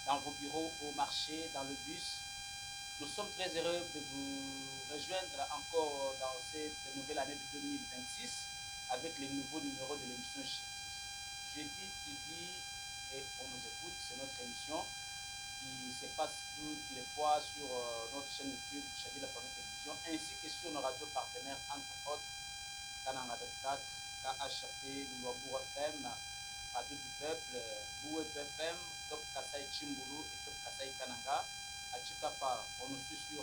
dans vos bureaux, au marché, dans le bus. Nous sommes très heureux de vous rejoindre encore dans cette nouvelle année de 2026 avec les nouveaux numéros de l'émission Jeudi, Jeudi et on nous écoute. C'est notre émission qui se passe toutes les fois sur notre chaîne YouTube Chadi la Famille Télévision ainsi que sur nos radios partenaires entre autres Kananga 24, KHT, Luabour FM, Radio du Peuple, Bouep FM, Top Kasai Chimbulu et Top Kasai Kananga. À Chikapa, on nous suit sur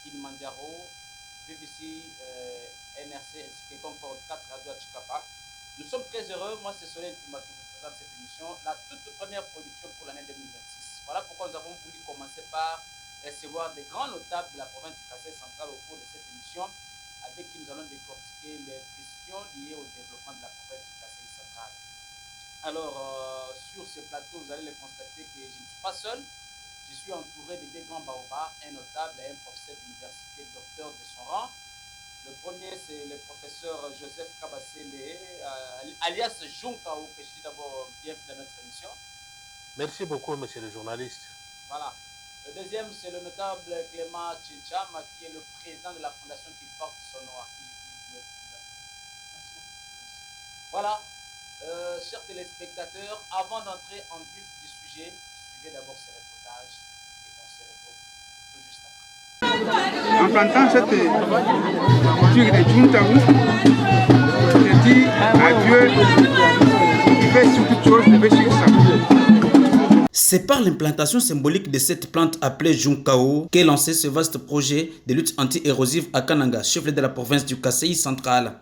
Kilimanjaro, BBC, NRC ainsi que Concorde 4 Radio à Chikapa. Nous sommes très heureux. Moi, c'est Soleil qui vous présente cette émission, la toute première production pour l'année 2026. Voilà pourquoi nous avons voulu commencer par recevoir des grands notables de la province du Kasaï central au cours de cette émission, avec qui nous allons décortiquer les questions liées au développement de la province du Kasaï central. Alors, sur ce plateau, vous allez le constater que je ne suis pas seul. Je suis entouré de deux grands baobabs, un notable et un professeur d'université, docteur de son rang. Le premier, c'est le professeur Joseph Kabasele, alias Junkao, que je dis d'abord bienvenue dans notre émission. Merci beaucoup, monsieur le journaliste. Voilà. Le deuxième, c'est le notable Clément Tchincham, qui est le président de la fondation qui porte son nom. Voilà. Chers téléspectateurs, avant d'entrer en vif du sujet, suivez d'abord ce reportage et on se retrouve tout juste après. En plantant cette culture de Juntao, je dis adieu, il fait sur toute chose, il fait sur ça. C'est par l'implantation symbolique de cette plante appelée Junkao qu'est lancé ce vaste projet de lutte anti-érosive à Kananga, chef-lieu de la province du Kasaï central.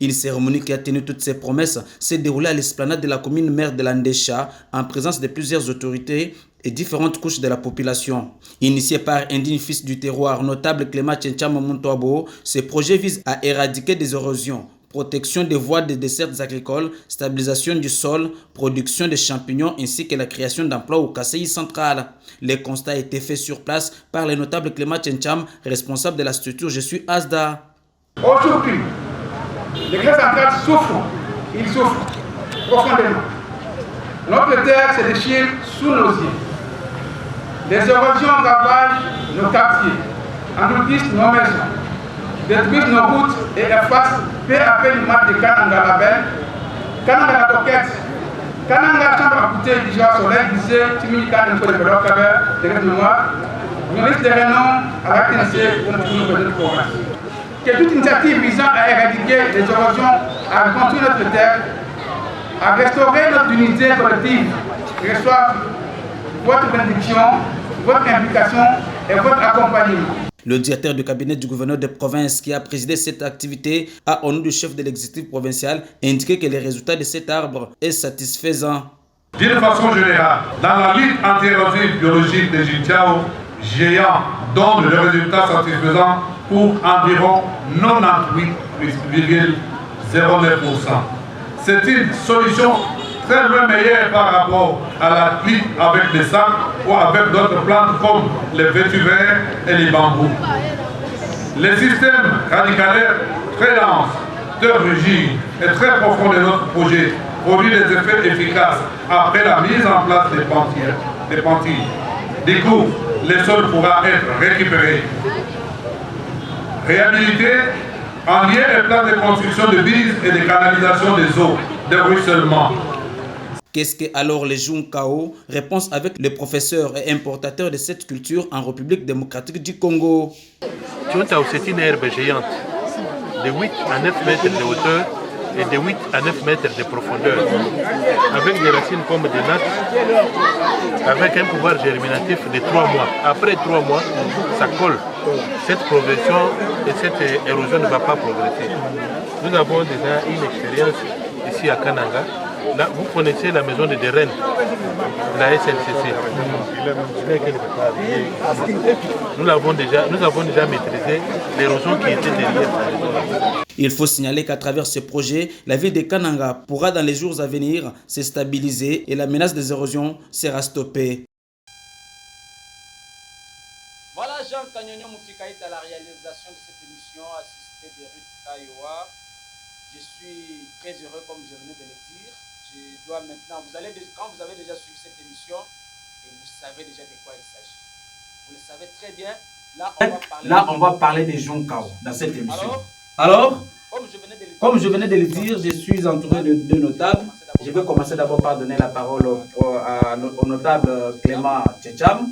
Une cérémonie qui a tenu toutes ses promesses s'est déroulée à l'esplanade de la commune mère de l'Andécha en présence de plusieurs autorités et différentes couches de la population. Initié par un digne fils du terroir, notable Clément Tchincham Muntoabo, ce projet vise à éradiquer des érosions, protection des voies des dessertes agricoles, stabilisation du sol, production de champignons ainsi que la création d'emplois au Kasaï central. Les constats a été faits sur place par le notable Clément Tchincham, responsable de la structure Je suis ASDA. Aujourd'hui, les classes centrales souffrent, ils souffrent profondément. Notre terre se déchire sous nos yeux. Les érosions ravagent nos quartiers, engloutissent nos maisons, détruisent nos routes et effacent peu à peu l'image de Kananga la belle, Kananga la coquette, Kananga chambre à côté du jour soleil, disait Timika Nko de Belok Kaber, de mémoire, nous risquons des renoms à la TNC pour nous province. Que toute initiative visant à éradiquer les érosions, à reconstruire notre terre, à restaurer notre unité collective, reçoivent votre bénédiction, votre implication et votre accompagnement. Le directeur du cabinet du gouverneur de province qui a présidé cette activité a, au nom du chef de l'exécutif provincial, indiqué que les résultats de cet arbre est satisfaisant. D'une façon générale, dans la lutte anti-érosive biologique des Juntao, géant donne le résultat satisfaisant pour environ 98,09%. C'est une solution très loin meilleure par rapport à la lutte avec les sacs ou avec d'autres plantes comme les vétuvers et les bambous. Le système radicalaire très dense, très rigide et très profond de notre projet produit des effets efficaces après la mise en place des pentilles. Du coup, le sol pourra être récupéré, réhabilité en lien avec plan de construction de bises et de canalisation des eaux, de ruissellement. Qu'est-ce que alors les Junkao? Réponse avec le professeur et importateur de cette culture en République démocratique du Congo. Junkao, c'est une herbe géante de 8 à 9 mètres de hauteur et de 8 à 9 mètres de profondeur, avec des racines comme des nattes, avec un pouvoir germinatif de 3 mois. Après 3 mois, ça colle. Cette progression et cette érosion ne va pas progresser. Nous avons déjà une expérience ici à Kananga. Là, vous connaissez la maison de Rennes, la SNCC. Nous avons déjà maîtrisé l'érosion qui était derrière. Il faut signaler qu'à travers ce projet, la ville de Kananga pourra dans les jours à venir se stabiliser et la menace des érosions sera stoppée. Voilà Jean Kanyonyo Moufikaït à la réalisation de cette émission assistée de Ruth Kayoa. Je suis très heureux comme je venais de le dire. Je dois maintenant, quand vous avez déjà suivi cette émission, et vous savez déjà de quoi il s'agit. Vous le savez très bien. Là, on va parler des Jonkao dans cette émission. Alors, comme je venais de le dire, je suis entouré de deux notables. Je vais commencer d'abord par donner la parole au notable Clément Tchétcham,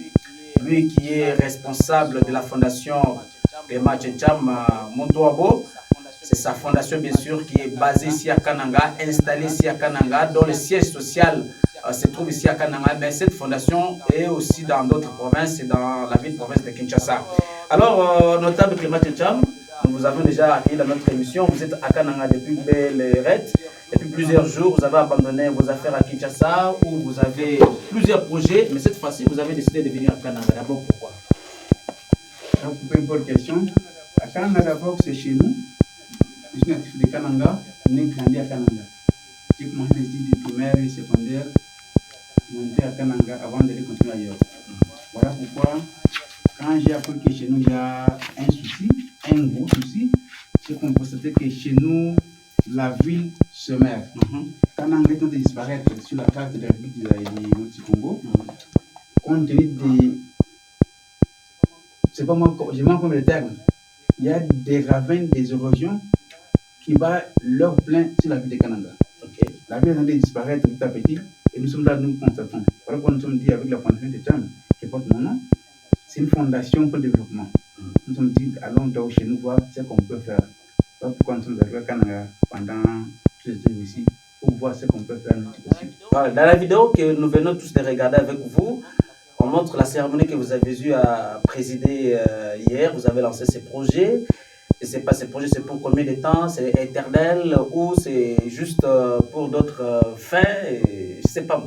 lui qui est responsable de la fondation Clément Tchétcham Montouabo. C'est sa fondation, bien sûr, qui est basée ici à Kananga, installée ici à Kananga, dont le siège social se trouve ici à Kananga. Mais cette fondation est aussi dans d'autres provinces et dans la ville-province de Kinshasa. Alors, notable Clément Tchétcham, nous vous avons déjà accueilli dans notre émission. Vous êtes à Kananga depuis Belle-Red. Depuis plusieurs jours, vous avez abandonné vos affaires à Kinshasa, où vous avez plusieurs projets. Mais cette fois-ci, vous avez décidé de venir à Kananga. D'abord, pourquoi? Donc, une bonne question. À Kananga, d'abord, c'est chez nous. Je suis natif de Kananga, né grandi à Kananga. J'ai commencé les études primaires et secondaires, monté à Kananga avant d'aller continuer ailleurs. Voilà pourquoi, quand j'ai appris que chez nous il y a un souci, un gros souci, j'ai constaté que chez nous, la ville se meurt. Kananga est en train de disparaître sur la carte de la République du Congo, compte tenu des. C'est pas moi, je m'en comme le terme. Il y a des ravins, des érosions qui va leur plein sur la ville de Kananga. La ville est en train de disparaître petit à petit et nous sommes là, nous constatons. Voilà pourquoi nous sommes dit avec la fondation de Tcham, qui porte mon nom, c'est une fondation pour le développement. Nous sommes dit, allons donc chez nous voir ce qu'on peut faire. Voilà pourquoi nous sommes arrivés à Kananga pendant tous les jours ici, pour voir ce qu'on peut faire. Voilà, dans la vidéo que nous venons tous de regarder avec vous, on montre la cérémonie que vous avez eu à présider hier. Vous avez lancé ces projets. Je ne sais pas, ces projets, c'est pour combien de temps? C'est éternel ou c'est juste pour d'autres fins? Je ne sais pas.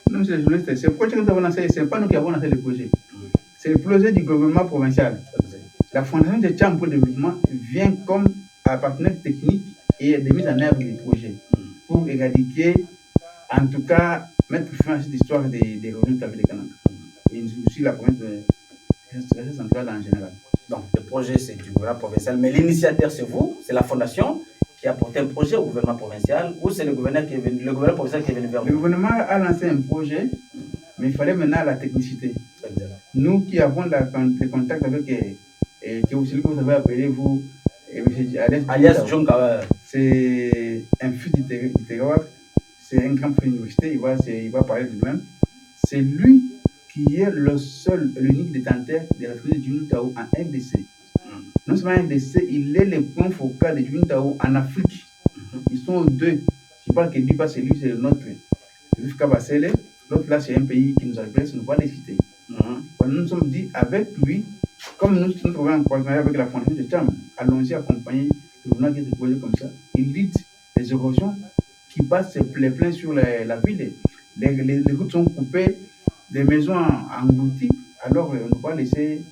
Non, monsieur le journaliste, ce projet que nous avons lancé, ce n'est pas nous qui avons lancé le projet. C'est le projet du gouvernement provincial. La fondation de Tcham pour le développement vient comme un partenaire technique et de mise en œuvre des projets pour éradiquer, en tout cas, mettre fin à cette histoire des revenus de la ville de Kananga. Et aussi la province de centrale en général. Donc, le projet, c'est du gouvernement provincial, mais l'initiateur, c'est vous, c'est la fondation qui a porté un projet au gouvernement provincial, ou c'est le gouverneur provincial qui est venu vers vous? Le gouvernement a lancé un projet, mais il fallait maintenant la technicité. Nous qui avons le contact avec, celui que vous avez appelé, vous, M. Alias Jonkao, c'est un fils du terroir, c'est un grand prix d'université, il va parler de lui-même. C'est lui qui est le seul, l'unique détenteur de la famille de Juntao en RDC. Non seulement en RDC, il est le point focal de Juntao en Afrique. Ils sont deux. Je parle que lui, pas c'est lui, c'est le nôtre. L'autre là, c'est un pays qui nous a blessé, nous va les citer. Nous nous sommes dit, avec lui, comme nous nous trouvons en partenariat avec la fondation de Tcham, allons-y accompagner le gouvernement qui est projet comme ça. Il lit les érosions qui passent les pleins sur la ville. Les routes sont coupées. Des maisons englouties, alors on ne peut pas laisser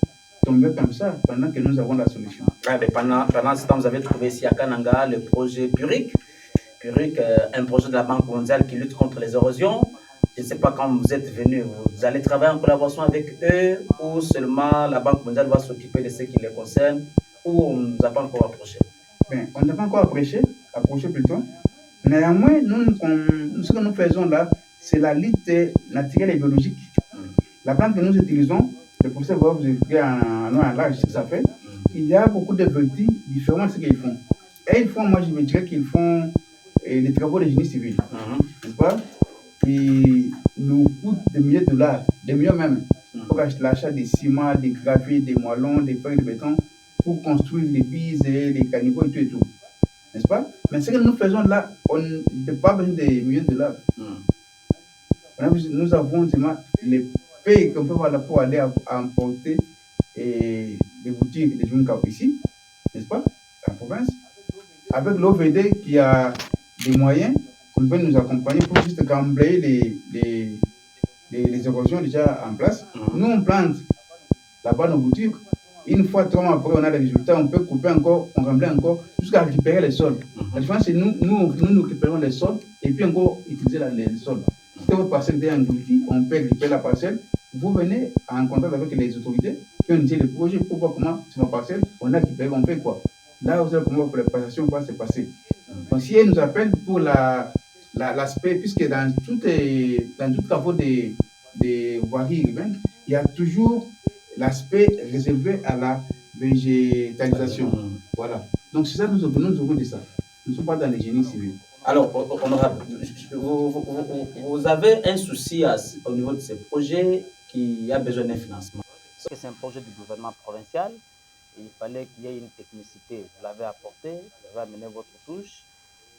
tomber comme ça pendant que nous avons la solution. Pendant ce temps, vous avez trouvé ici à Kananga le projet Puric. Puric, un projet de la Banque mondiale qui lutte contre les érosions. Je ne sais pas quand vous êtes venu, vous allez travailler en collaboration avec eux ou seulement la Banque mondiale va s'occuper de ce qui les concerne ou on ne nous a pas encore approché? On n'a pas encore approché plutôt. Néanmoins, ce que nous faisons là, c'est la lutte naturelle et biologique. La plante que nous utilisons, le professeur va vous expliquer en large ce que ça fait. Il y a beaucoup de vertus différents de ce qu'ils font. Et ils font, moi je me dirais qu'ils font des travaux de génie civil. N'est-ce pas? Qui nous coûtent des milliers de dollars, des millions même, pour l'achat des ciments, des graviers, des moellons, des feuilles de béton, pour construire les bises, les caniveaux et tout. N'est-ce pas? Mais ce que nous faisons là, on n'a pas besoin des milliers de dollars. Nous avons les pays qu'on peut voir là pour aller emporter des boutiques de Junkao ici, n'est-ce pas, en province, avec l'OVD qui a des moyens qu'on peut nous accompagner pour juste gambler les érosions déjà en place. Nous, on plante là-bas nos boutiques. Une fois, 3 mois après, on a les résultats, on peut couper encore, on rembler encore, jusqu'à récupérer les sols. La différence, c'est nous récupérons les sols et puis encore utiliser les sols. Si votre parcelle est engloutie, on peut récupérer la parcelle. Vous venez en contact avec les autorités qui ont initié le projet pour voir comment sur ma parcelle, on a récupéré, on fait quoi. Là, vous allez comment la passation va se passer. Donc, si elle nous appelle pour l'aspect, puisque dans tous les travaux des voiries urbaines, il y a toujours l'aspect réservé à la végétalisation. Voilà. Donc c'est ça nous avons de ça. Nous ne sommes pas dans les génies civils. Alors, honorable, vous avez un souci au niveau de ce projet qui a besoin d'un financement. C'est un projet du gouvernement provincial. Il fallait qu'il y ait une technicité. Vous l'avez apporté, vous avez amené votre touche.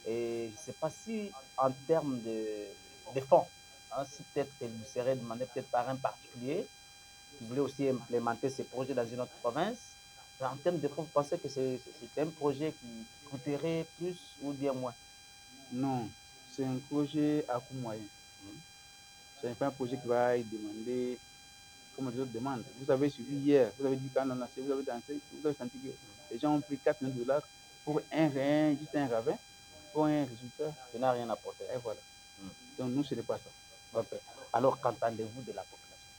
Et je ne sais pas si, en termes de fonds, hein, si peut-être que vous serez demandé peut-être par un particulier qui voulait aussi implémenter ces projets dans une autre province. En termes de fonds, vous pensez que c'est un projet qui coûterait plus ou bien moins? Non, c'est un projet à coût moyen. Ce n'est pas un projet qui va demander comme les autres demandent. Vous avez suivi hier, vous avez dit quand on a vous avez dansé, vous avez senti que les gens ont pris 4 000 $ pour un rein, juste un ravin, pour un résultat. Ça n'a rien apporté. Et voilà. Donc nous, ce n'est pas ça. Okay. Alors, qu'entendez-vous de la population?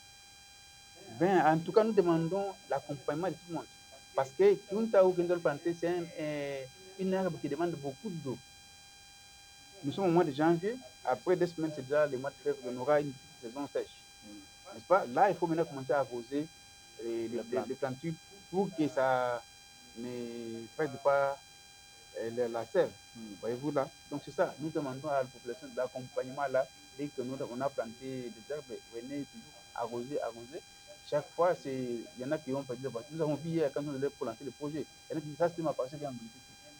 Ben, en tout cas, nous demandons l'accompagnement de tout le monde. Parce que Junta ou Kendall Planté, c'est une herbe qui demande beaucoup d'eau. Nous sommes au mois de janvier. Après 2 semaines, c'est déjà le mois de février. On aura une saison sèche. N'est-ce pas? Là, il faut maintenant commencer à arroser les plantules pour que ça ne perde pas la sève. Voyez-vous là? Donc c'est ça. Nous demandons à la population de l'accompagnement là. Dès que on a planté des herbes, venez toujours arroser. Chaque fois, il y en a qui ont perdu le bâtiment. Nous avons vu hier quand on allait pour lancer le projet. Il y en a qui disent ça, c'est ma parcelle qui est en Belgique.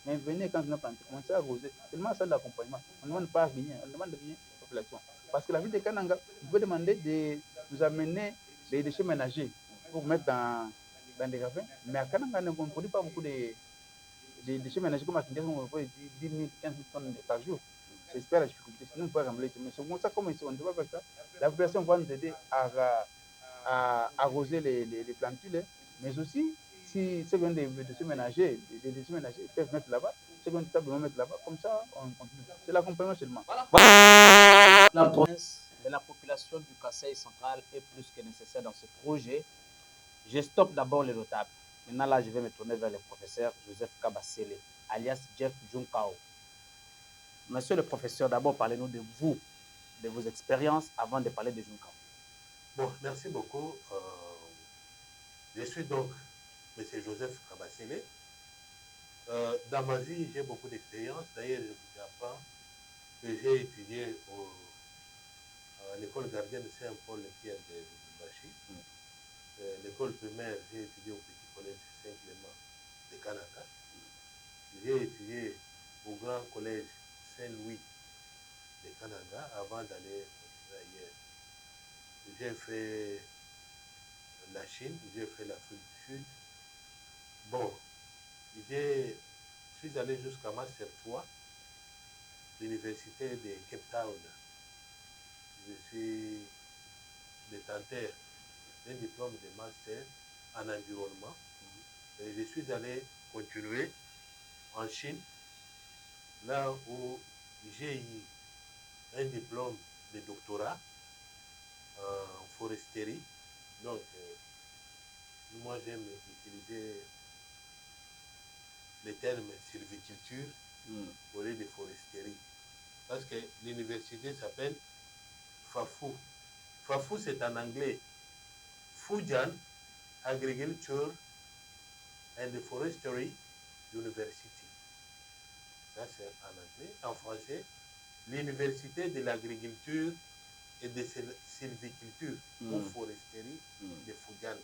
Mais venez quand on a planté, commencez à arroser. C'est tellement ça de l'accompagnement. On ne demande pas rien, on demande rien à la population. Parce que la ville de Kananga, vous pouvez demander de nous amener des déchets ménagers pour mettre dans des ravins. Mais à Kananga, on ne produit pas beaucoup de déchets ménagers comme à Kinshasa, on produit 10 000, 15 000 tonnes par jour. J'espère la difficulté. Sinon, on peut ramener. Mais c'est comme ça, comme ici, on ne peut pas faire ça. La population va nous aider à arroser les plantules. Mais aussi, si ceux qui ont des déchets ménagers, peuvent mettre là-bas, ceux qui ont simplement mettre là-bas, comme ça, on continue. C'est l'accompagnement seulement. La province de la population du Kasaï central est plus que nécessaire dans ce projet. Je stoppe d'abord les notables. Maintenant, là, je vais me tourner vers le professeur Joseph Kabasele, alias Jeff Junkao. Monsieur le professeur, d'abord, parlez-nous de vous, de vos expériences, avant de parler de Junkao. Bon, merci beaucoup. Je suis donc M. Joseph Kabasele. Dans ma vie, j'ai beaucoup d'expérience. D'ailleurs, je vous apprends que j'ai étudié à l'école gardienne Saint-Paul-Pierre de Lubumbashi. L'école primaire, j'ai étudié au petit collège Saint-Clément de Kananga. J'ai étudié au grand collège Saint-Louis de Kananga avant d'aller ailleurs. J'ai fait la Chine, j'ai fait l'Afrique du Sud. Bon, je suis allé jusqu'à Master 3, l'université de Cape Town. Je suis détenteur d'un diplôme de master en environnement. Et je suis allé continuer en Chine, là où j'ai eu un diplôme de doctorat en foresterie. Donc, moi j'aime utiliser le terme sylviculture au lieu de foresterie. Parce que l'université s'appelle FAFU. FAFU, c'est en anglais. Fujian Agriculture and Forestry University. Ça, c'est en anglais. En français, l'Université de l'agriculture et de sylviculture ou foresterie de Fujian.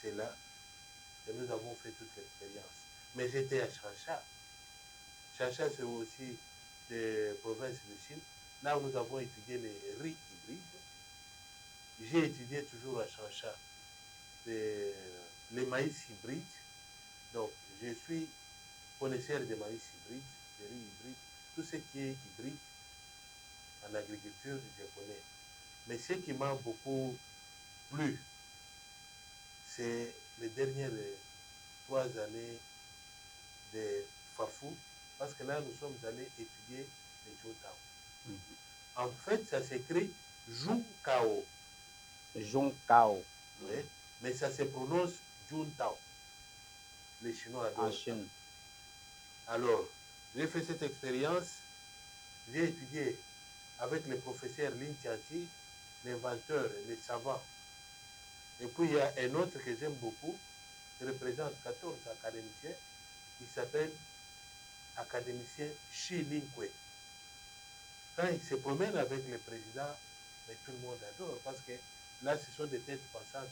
C'est là que nous avons fait toute l'expérience. Mais j'étais à Changsha. Changsha, c'est aussi des provinces de Chine. Là où nous avons étudié les riz hybrides. J'ai étudié toujours à Changsha les maïs hybrides. Donc, je suis connaisseur des maïs hybrides, des riz hybrides. Tout ce qui est hybride en agriculture, je connais. Mais ce qui m'a beaucoup plu, c'est les dernières 3 années de FAFU, parce que là, nous sommes allés étudier les Juntao. En fait, ça s'écrit Junkao. Junkao. Oui, mais ça se prononce Juntao. Les Chinois adorent. En Chine. Alors, j'ai fait cette expérience, j'ai étudié avec le professeur Lin Tianti l'inventeur, les savants. Et puis il y a un autre que j'aime beaucoup, qui représente 14 académiciens, il s'appelle académicien Xi Lingkui. Quand il se promène avec le président, mais tout le monde adore, parce que là, ce sont des têtes pensantes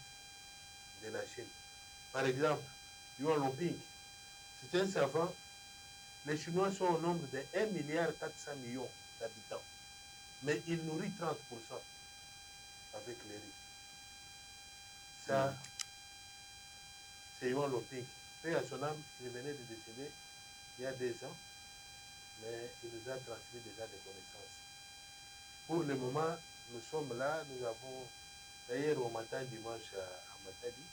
de la Chine. Par exemple, Yuan Longping, c'est un savant. Les Chinois sont au nombre de 1,4 milliard d'habitants, mais ils nourrissent 30% avec les riz. Ça, c'est Yuan Longping. Paix à son âme, il venait de décéder il y a 2 ans, mais il nous a transmis déjà des connaissances. Pour le moment, nous sommes là, nous avons d'ailleurs au matin dimanche à Matadi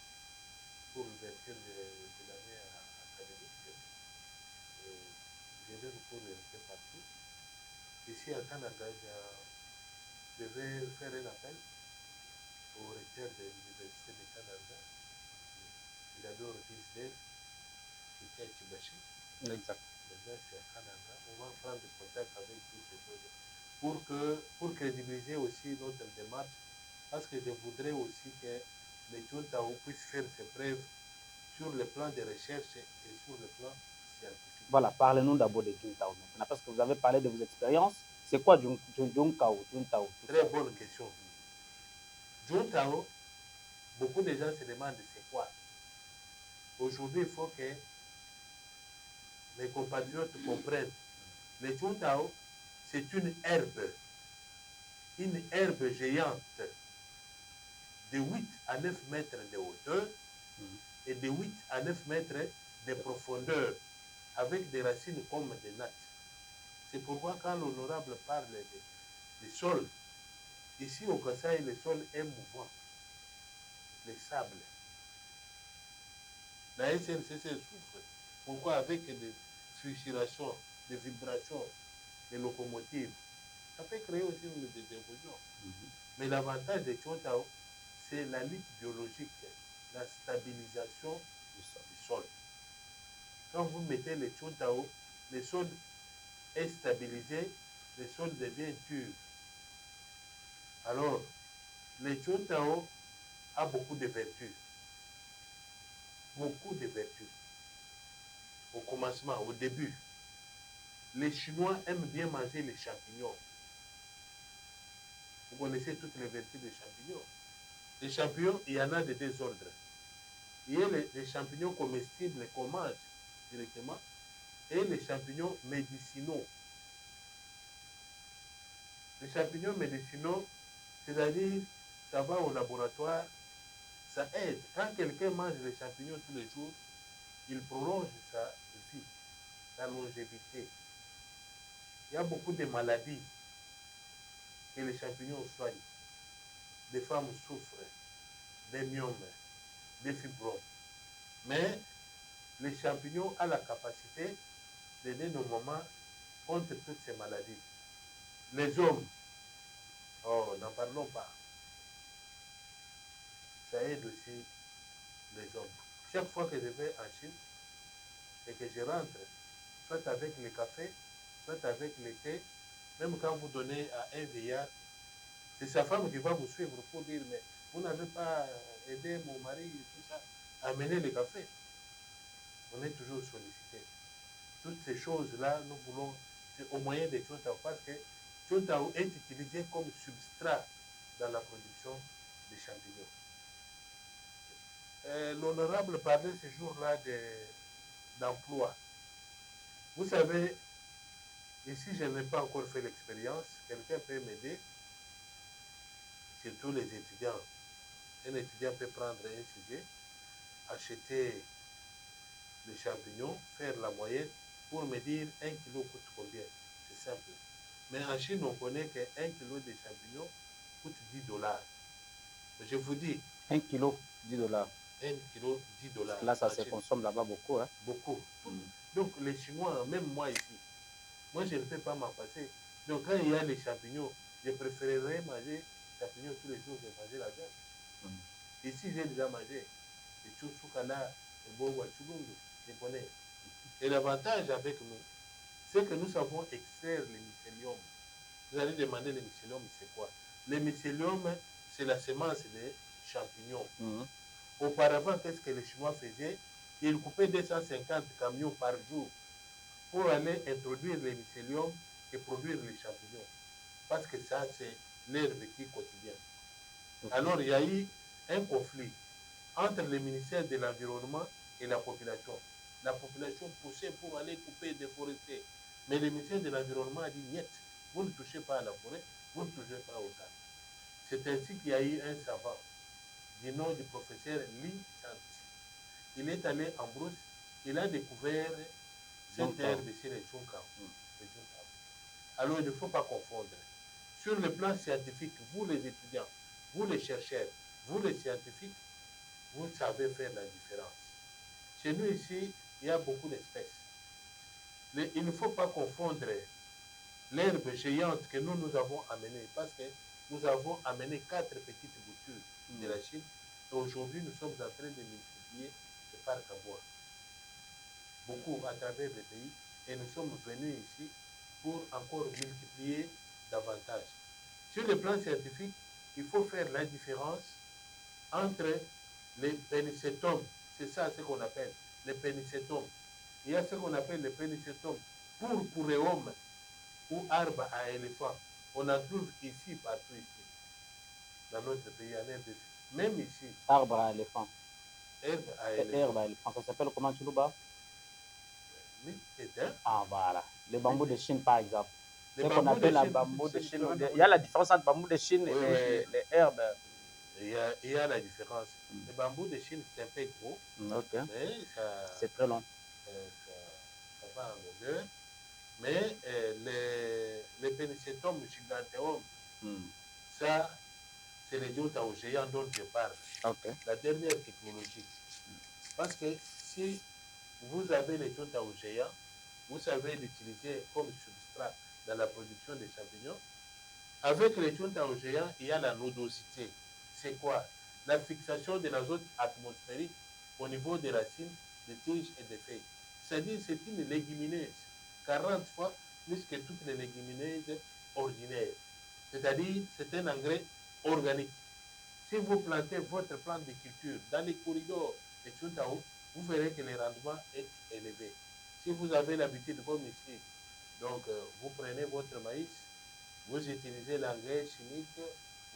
pour l'ouverture de l'année académique. Je vais pour un peu partout. Ici à Kananga, je vais faire un appel au recteur de l'université de Kananga. Il adore Disney, qui était à Chibachi. Exact. Maintenant, c'est à Kananga. On va prendre contact avec toutes ces choses pour crédibiliser aussi notre démarche, parce que je voudrais aussi que les Tchountao puissent faire ses preuves sur le plan de recherche et sur le plan scientifique. Voilà, parlez-nous d'abord de Juntao maintenant, parce que vous avez parlé de vos expériences. C'est quoi Juntao? Très bonne question. Juntao, beaucoup de gens se demandent c'est quoi. Aujourd'hui, il faut que mes compatriotes comprennent. Le Juntao, c'est une herbe géante de 8 à 9 mètres de hauteur et de 8 à 9 mètres de profondeur, avec des racines comme des nattes. C'est pourquoi quand l'honorable parle des sols, ici au Kasaï, le sol est mouvant, les sables. La SNCC souffre. Pourquoi? Avec des fluctuations, des vibrations, des locomotives. Ça peut créer aussi des érosions. Mais l'avantage des Tchountao, c'est la lutte biologique, la stabilisation du sol. Quand vous mettez les Tchountao, le sol est stabilisé, le sol devient dur. Alors, le Tchountao a beaucoup de vertus. Beaucoup de vertus. Au commencement, au début, les Chinois aiment bien manger les champignons. Vous connaissez toutes les vertus des champignons. Les champignons, il y en a de 2 ordres. Il y a les champignons comestibles qu'on mange directement et les champignons médicinaux. Les champignons médicinaux, c'est-à-dire, ça va au laboratoire, ça aide. Quand quelqu'un mange les champignons tous les jours, il prolonge sa vie, sa longévité. Il y a beaucoup de maladies que les champignons soignent. Des femmes souffrent des myomes, des fibromes. Mais les champignons ont la capacité d'aider nos mamans contre toutes ces maladies. Les hommes, oh, n'en parlons pas. Ça aide aussi les hommes. Chaque fois que je vais en Chine et que je rentre, soit avec le café, soit avec le thé, même quand vous donnez à un vieillard, c'est sa femme qui va vous suivre pour dire, mais vous n'avez pas aidé mon mari et tout ça, à amener le café. On est toujours sollicité. Toutes ces choses-là, nous voulons, c'est au moyen des Tchountao, parce que Tchountao est utilisé comme substrat dans la production des champignons. L'honorable parlait ce jour-là d'emploi. Vous savez, ici, je n'ai pas encore fait l'expérience. Quelqu'un peut m'aider, surtout les étudiants. Un étudiant peut prendre un sujet, acheter les champignons, faire la moyenne pour me dire 1 kilo coûte combien. C'est simple. Mais en Chine, on connaît que 1 kilo de champignons coûte $10. Mais je vous dis. 1 kilo, $10. 1 kilo, $10. Là, ça se consomme là-bas beaucoup. Hein? Beaucoup. Donc, les Chinois, même moi ici, moi, je ne peux pas m'en passer. Donc, quand il y a les champignons, je préférerais manger champignons tous les jours que manger la viande. Ici, j'ai déjà mangé. Les chousoukala, les bowa chulungu, je connais. Et l'avantage avec nous, c'est que nous savons extraire les mycélium. Vous allez demander les mycélium, c'est quoi? Le mycélium, c'est la semence des champignons. Auparavant, qu'est-ce que les Chinois faisaient? Ils coupaient 250 camions par jour pour aller introduire les mycélium et produire les champignons. Parce que ça, c'est leur vécu quotidien. Alors, il y a eu un conflit entre le ministère de l'Environnement et la population. La population poussait pour aller couper et déforester. Mais le ministère de l'Environnement a dit, niet, vous ne touchez pas à la forêt, vous ne touchez pas aux arbres. C'est ainsi qu'il y a eu un savant du nom du professeur Li Chanti. Il est allé en brousse, il a découvert cette herbe ici, le Chunkao. Alors, il ne faut pas confondre. Sur le plan scientifique, vous les étudiants, vous les chercheurs, vous les scientifiques, vous savez faire la différence. Chez nous ici, il y a beaucoup d'espèces. Il ne faut pas confondre l'herbe géante que nous avons amenée, parce que nous avons amené 4 petites boutures de la Chine, et aujourd'hui nous sommes en train de multiplier les parcs à bois. Beaucoup à travers le pays, et nous sommes venus ici pour encore multiplier davantage. Sur le plan scientifique, il faut faire la différence entre les pénicétomes, c'est ça ce qu'on appelle les pénicétomes. Il y a ce qu'on appelle les pénicétomes purpureum ou arbre à éléphant. On en trouve ici, partout ici, dans notre pays, en RDC. Même ici. Arbre à éléphant. Herbe à éléphant. Herbe à éléphant, ça s'appelle comment, Chuluba? Ah, voilà. Le bambou de Chine, par exemple. Ce qu'on appelle un bambou de Chine. Il y a la différence entre bambou de Chine et les herbes. Il y a la différence. Le bambou de Chine, c'est un peu gros. Ok. C'est très long. Ça va en longueur. Mais les pénicétomes giganteum, ça, c'est les Jiantao géants dont je parle. Okay. La dernière technologie. Parce que si vous avez les Jiantao géants, vous savez l'utiliser comme substrat dans la production des champignons. Avec les Jiantao géants, il y a la nodosité. C'est quoi? La fixation de l'azote atmosphérique au niveau des racines, des tiges et des feuilles. C'est-à-dire c'est une légumineuse 40 fois plus que toutes les légumineuses ordinaires. C'est-à-dire c'est un engrais organique. Si vous plantez votre plante de culture dans les corridors de Chuntao, vous verrez que le rendement est élevé. Si vous avez l'habitude comme ici, donc vous prenez votre maïs, vous utilisez l'engrais chimique,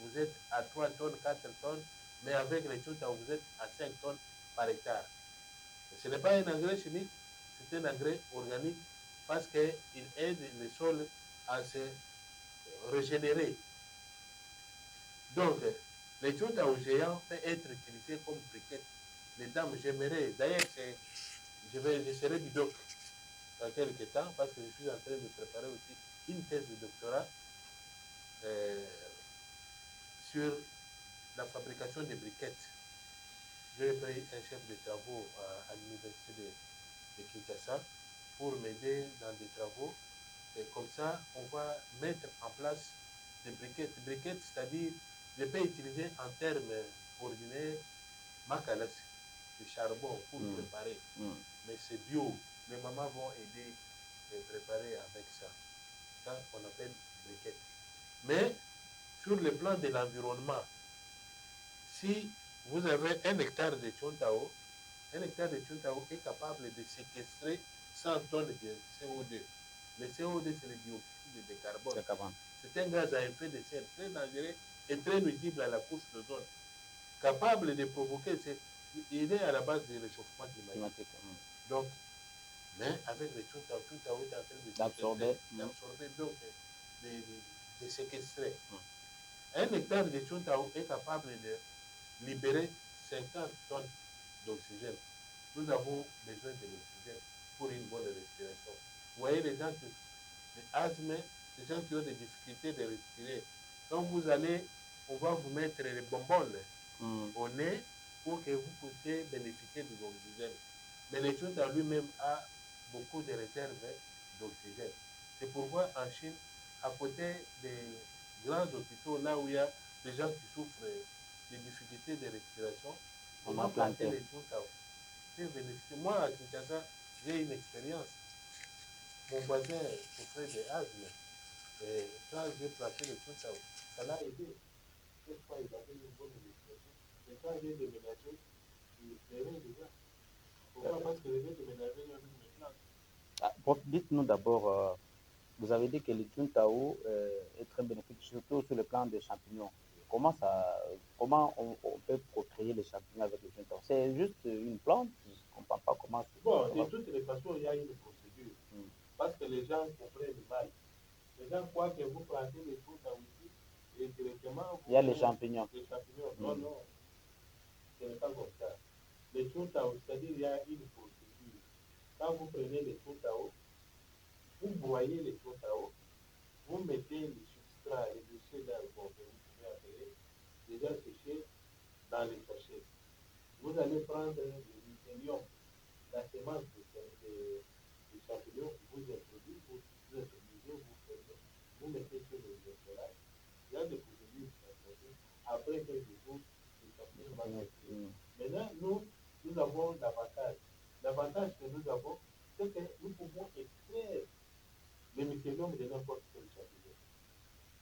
vous êtes à 3 tonnes, 4 tonnes, mais avec les Chuntao, vous êtes à 5 tonnes par hectare. Ce n'est pas un engrais chimique, c'est un engrais organique parce qu'il aide le sol à se régénérer. Donc, les Chuntao géants peuvent être utilisés comme briquettes. Les dames, j'aimerais, d'ailleurs, je serai du doc dans quelques temps parce que je suis en train de préparer aussi une thèse de doctorat sur la fabrication des briquettes. J'ai pris un chef de travaux à l'université de Kinshasa pour m'aider dans des travaux. Et comme ça, on va mettre en place des briquettes. Briquettes, c'est-à-dire, je peux utiliser en termes ordinaires makalas, du charbon pour préparer. Mais c'est bio. Les mamans vont aider à préparer avec ça. Ça, on appelle briquettes. Mais sur le plan de l'environnement, si vous avez 1 hectare de Chuntao, 1 hectare de Chuntao est capable de séquestrer 100 tonnes de CO2. Le CO2, c'est le dioxyde de carbone. C'est un gaz à effet de serre très dangereux et très nuisible à la couche d'ozone. Capable de provoquer, il est à la base du réchauffement climatique. Donc, mais avec le Chuntao, Chuntao est en train d'absorber, donc de séquestrer. 1 hectare de Chuntao est capable de libérer 50 tonnes d'oxygène. Nous avons besoin de l'oxygène pour une bonne respiration. Vous voyez les gens qui ont asthme, les gens qui ont des difficultés de respirer. Quand vous allez, on va vous mettre les bonbons au nez pour que vous puissiez bénéficier de l'oxygène. Mais le Chuntao lui-même a beaucoup de réserves d'oxygène. C'est pourquoi en Chine, à côté des grands hôpitaux, là où il y a des gens qui souffrent des difficultés de respiration, on va planter les Chuntao. Moi, à Kinshasa, j'ai une expérience. Mon voisin souffrait d'asthme. Et quand j'ai planté le Tchountao, ça l'a aidé. Cette fois, il avait une bonne illustration. Et quand j'ai déménagé, il pleurait déjà. Pourquoi? Parce que les gens déménageaient avec mes plantes. Ah, dites-nous d'abord, vous avez dit que le Tchountao est très bénéfique, surtout sur le plan des champignons. Comment on peut procréer les champignons avec le Tchountao? C'est juste une plante, je ne comprends pas comment. Bon, de toutes les façons, il y a une procédure. Parce que les gens comprennent mal. Les gens croient que vous plantez les Tchountao ici et directement il y a les champignons. Les champignons. Non, non. Ce n'est pas comme ça. Les Tchountao, c'est-à-dire il y a une procédure. Quand vous prenez les Tchountao, vous broyez les Tchountao, vous mettez le substrat, les déchets là, bon, que vous pouvez appeler, déjà séchés dans les sachets. Vous allez prendre le mycélium, la semence de champignon, vous introduisez, vous mettez sur le solage. Il y a des procédures qui sont faites. Après quelques jours, les champignons vont sortir. Maintenant, nous avons l'avantage. L'avantage que nous avons, c'est que nous pouvons extraire le mycélium de n'importe quel champignon.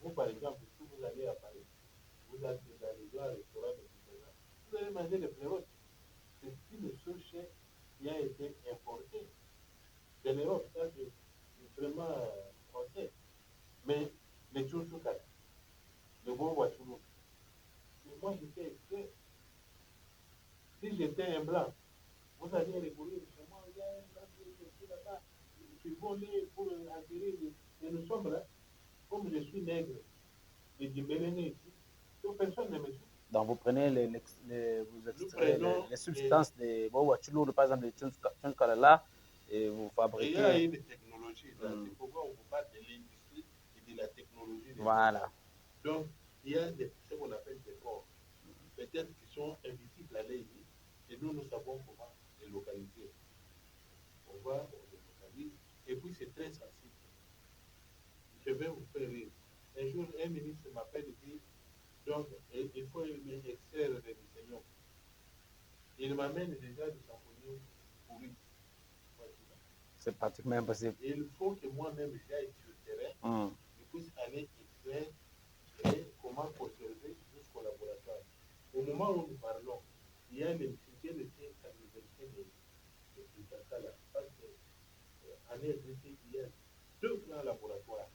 Vous, par exemple, si vous allez à Paris, vous allez dans un restaurant de Nigeria, vous allez manger des flérotes. C'est une souche qui a été importée de l'Europe. Ça, c'est vraiment français. Mais les chouchoukas, le bon wachulou, moi, j'étais extrait. Si j'étais un blanc, vous allez rigoler chez moi, il y a un blanc qui est là-bas, je suis volé pour attirer. Et nous sommes là, comme je suis nègre, et du Béléné ici, donc personne ne me suit. Donc vous prenez vous extraire les substances de Wachulou, par exemple, de Tchountkalala, et vous fabriquez. Il y a une technologie là, c'est pourquoi on vous parle de l'industrie et de la technologie. Voilà. Donc, il y a ce qu'on appelle des corps, peut-être qui sont invisibles à l'œil, et nous savons comment les localiser. On va, on les localise, et puis c'est très sensible. Je vais vous faire rire. Un jour, un ministre m'appelle et dit, donc, il faut extraire les mycéliums. Il m'amène déjà des champignons pourris. C'est pratiquement impossible. Il faut que moi-même j'aille sur le terrain, je puisse aller extraire et comment conserver jusqu'au laboratoire. Au moment où nous parlons, il y a les étudiants de l'université de Kinshasa, parce qu'en RDC, il y a deux grands laboratoires.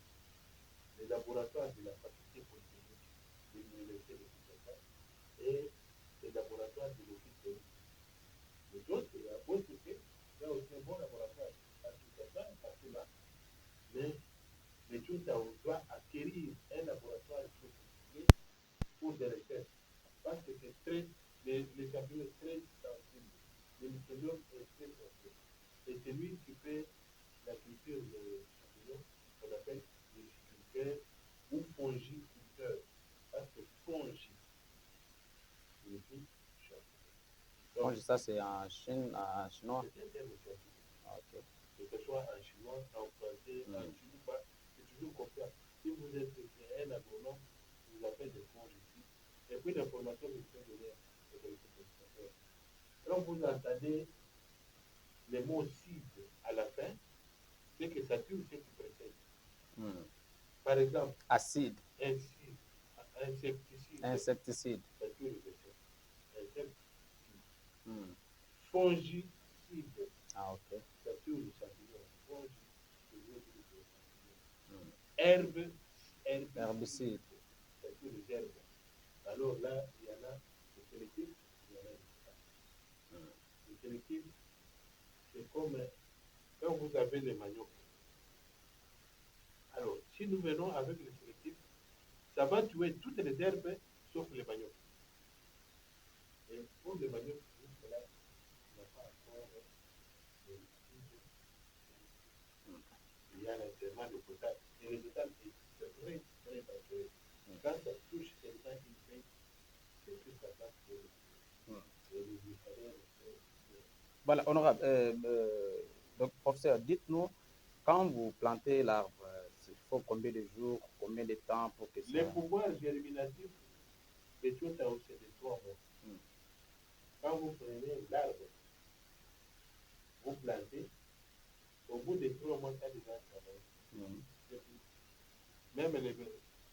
Les laboratoires de la faculté polytechnique de l'université de Kinshasa et les laboratoires de l'office de l'île. Les autres, il y a beau côté, il y a aussi un bon laboratoire à Kinshasa, partout là. Mais les Tchountao doit acquérir un laboratoire sophistiqué pour des recherches. Parce que c'est très, les champignons très sensibles. Le mycélium est très sensible. Et c'est lui qui fait la culture des champignons qu'on appelle les viticulteurs ou fongiculteurs. Parce que fongi signifie champignon. Donc, ça, c'est en Chine, en chinois. C'est un terme scientifique. Ah, ok. Que ce soit en chinois, en français, en chinois, c'est toujours comme ça. Si vous êtes un agronome, vous appelez des fongicides. Et puis l'information que je peux donner aux téléspectateurs. Quand vous entendez les mots cible à la fin, c'est que ça tue ce qui précède. Par exemple, acide, insecticide, ça tue les insectes. Insecticide. Fongicide, ah, ok. ça tue les champignons. Fongicide, herbicide, ça tue les herbes. Alors là, il y en a le sélectif, il y en a le sélectif. Le sélectif, c'est comme quand vous avez les maniocs. Alors, si nous venons avec le sélectif, ça va tuer toutes les herbes sauf les maniocs. Et pour les maniocs, jusque-là, il n'y a pas encore de il y a l'enterrement de potage. Et le potage est très, très dangereux. Quand ça touche quelqu'un qui fait, c'est tout ça passe pour Voilà, honorable. Donc, professeur, dites-nous, quand vous plantez l'arbre, il faut combien de jours, combien de temps pour que ça... Les pouvoirs germinatifs des Tchountao, c'est de 3 mois. Quand vous prenez l'arbre, vous plantez, au bout de 3 mois, ça déjà travaille. Même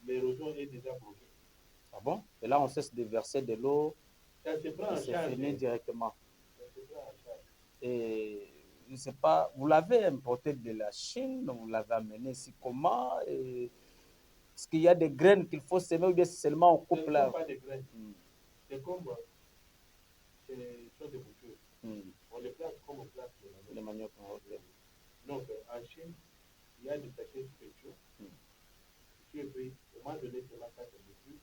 l'érosion est déjà bloquée. Ah bon? Et là, on cesse de verser de l'eau Ça se prend et en c'est charge. fini directement. Ça se prend en charge. Et je ne sais pas, vous l'avez importé de la Chine, vous l'avez amené ici comment? Est-ce qu'il y a des graines qu'il faut semer ou bien seulement on coupe Ce ne là? sont pas des graines. C'est comme c'est des boutures. On les place comme on place Les maniocs. Okay. Donc, en Chine, il y a des sachets spéciaux. Tu es pris, au moment donné, c'est la carte de boutures.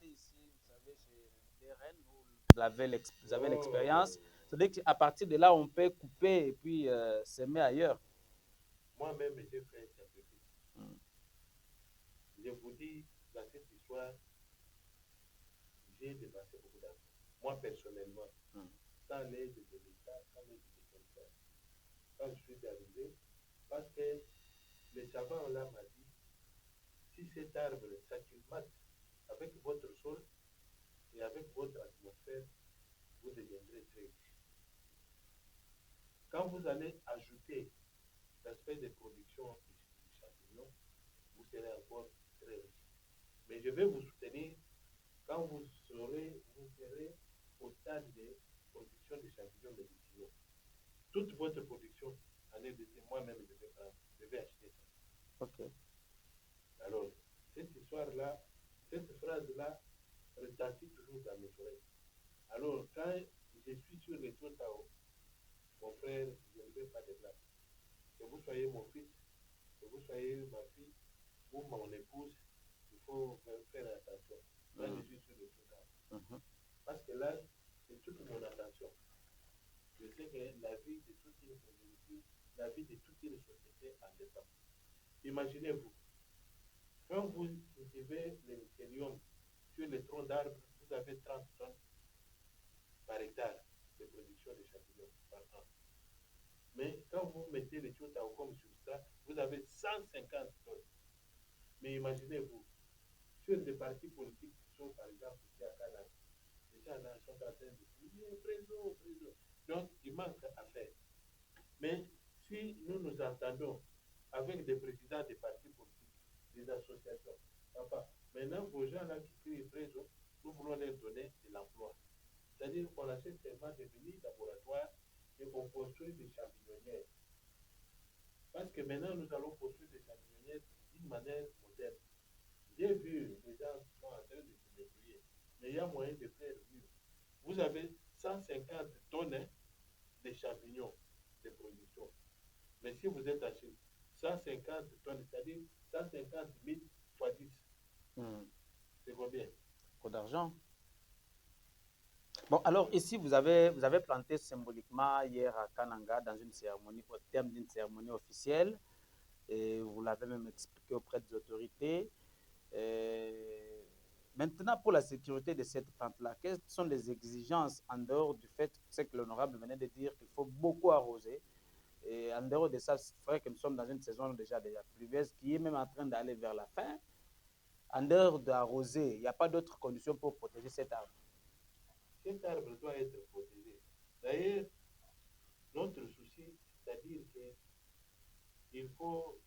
Ici, vous savez, chez des rennes, vous avez l'expérience. C'est-à-dire qu'à partir de là, on peut couper et puis semer ailleurs. Moi-même, j'ai fait un sacrifice. Je vous dis, dans cette histoire, j'ai dépensé beaucoup d'argent. Moi, personnellement, sans l'aide de l'État, sans l'aide de quelqu'un, quand je suis arrivé, parce que le savant là m'a dit, si cet arbre s'acclimate avec votre sol et avec votre atmosphère, vous deviendrez très riche. Quand vous allez ajouter l'aspect de production du champignon, vous serez encore très riche. Mais je vais vous soutenir quand vous serez au stade de production de champignons médicinaux. Toute votre production en est de moi-même, je vais acheter ça. Ok. Alors, cette histoire-là, cette phrase-là retentit toujours dans mes oreilles. Alors, quand je suis sur les tours Tao, mon frère, je ne veux pas de blagues. Que vous soyez mon fils, que vous soyez ma fille ou mon épouse, il faut faire attention. Quand je suis sur les tours Tao. Parce que là, c'est toute mon attention. Je sais que la vie de toute une communauté, la vie de toute une société en dépend. Imaginez-vous, quand vous cultivez le mycélium sur les troncs d'arbres, vous avez 30 tonnes par hectare de production de champignons par an. Mais quand vous mettez les Tchotao comme substrat, vous avez 150 tonnes. Mais imaginez-vous, sur des partis politiques qui sont par exemple ici à Canada, les gens là sont en train de crier prison. Donc il manque à faire. Mais si nous nous entendons avec des présidents des partis politiques, des associations, papa, maintenant vos gens là qui crient prison, nous voulons leur donner de l'emploi. C'est-à-dire qu'on achète seulement des mini-laboratoires et on construit des champignonnières. Parce que maintenant, nous allons construire des champignonnières d'une manière moderne. J'ai vu les gens qui sont en train de se débrouiller, mais il y a moyen de faire mieux. Vous avez 150 tonnes de champignons de production. Mais si vous êtes à Chine, 150 tonnes, c'est-à-dire 150 000 fois 10. C'est combien? Trop d'argent. Bon, alors ici, vous avez planté symboliquement hier à Kananga dans une cérémonie, au terme d'une cérémonie officielle, et vous l'avez même expliqué auprès des autorités. Maintenant, pour la sécurité de cette plante-là, quelles sont les exigences en dehors du fait, c'est que l'honorable venait de dire qu'il faut beaucoup arroser, et en dehors de ça, c'est vrai que nous sommes dans une saison déjà pluvieuse qui est même en train d'aller vers la fin. En dehors d'arroser, il n'y a pas d'autres conditions pour protéger cet arbre. Cet arbre doit être protégé. D'ailleurs, notre souci, c'est-à-dire qu'il faut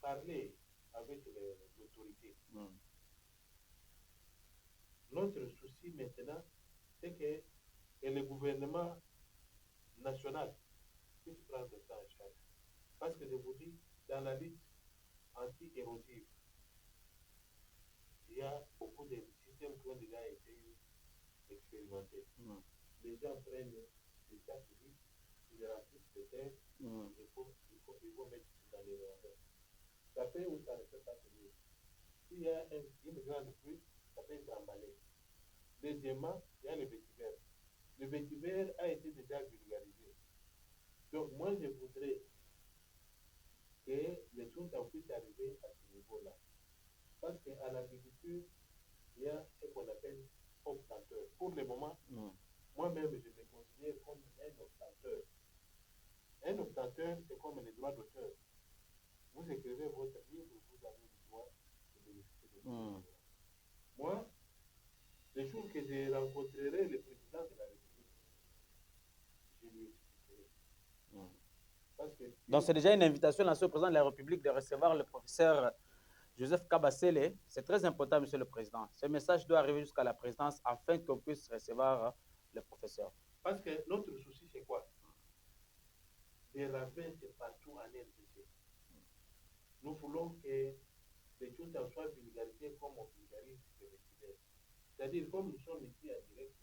parler avec l'autorité. Notre souci maintenant, c'est que le gouvernement national puisse prendre ça en charge. Parce que je vous dis, dans la lutte anti-érosive, il y a beaucoup de systèmes qui ont déjà été expérimentés. Les gens prennent des sacs vides, ils remplissent de terre, il faut mettre dans les rondeurs. Ça peut ou ça ne peut pas tenir. S'il y a une grande pluie, ça peut être emballé. Deuxièmement, il y a le vétivert. Le vétivert a été déjà vulgarisé. Donc moi, je voudrais que les choses puissent arriver à ce niveau-là. Parce qu'à l'agriculture, il y a ce qu'on appelle obstateur. Pour le moment, moi-même, je me considère comme un obstateur. Un obstateur, c'est comme les droits d'auteur. Vous écrivez votre livre, vous avez le droit de bénéficier de votre Moi, le jour que je rencontrerai le président de la République, Donc c'est déjà une invitation lancée au président de la République de recevoir le professeur Joseph Kabasele. C'est très important, Monsieur le Président. Ce message doit arriver jusqu'à la présidence afin qu'on puisse recevoir le professeur. Parce que notre souci, c'est quoi? Les ravins, c'est partout en RDC. Nous voulons que les choses soient vulgarisées comme on vulgarise les résidents. C'est-à-dire, comme nous sommes ici en direct,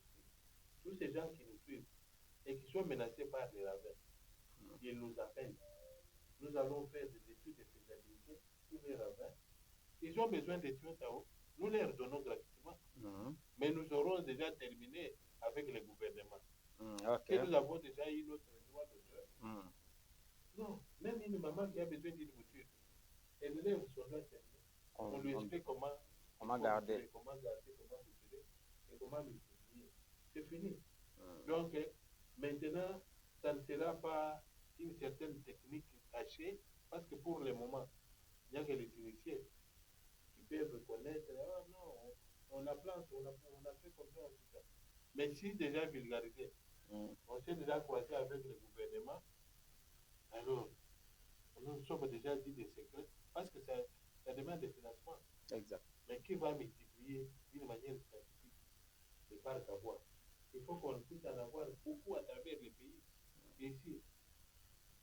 tous ces gens qui nous suivent et qui sont menacés par les ravins, ils nous appellent. Nous allons faire des études de faisabilité sur les ravins. Ils ont besoin de tuyaux, nous leur donnons gratuitement. Mais nous aurons déjà terminé avec le gouvernement. Okay. Et nous avons déjà eu notre droit d'auteur. Non, même une maman qui a besoin d'une voiture, elle lève son doigt terminé. On lui explique comment garder, comment bouturer et comment multiplier. C'est fini. Donc, maintenant, ça ne sera pas une certaine technique cachée, parce que pour le moment, il n'y a que les initiés qui peuvent connaître. Ah non, on a plante, on a fait comme ça, tout ça. Mais si déjà vulgarisé, on s'est déjà croisé avec le gouvernement, alors nous sommes déjà dit des secrets, parce que ça demande des financements. Exact. Mais qui va multiplier d'une manière scientifique les parcs à bois? Il faut qu'on puisse en avoir beaucoup à travers les pays. Ici,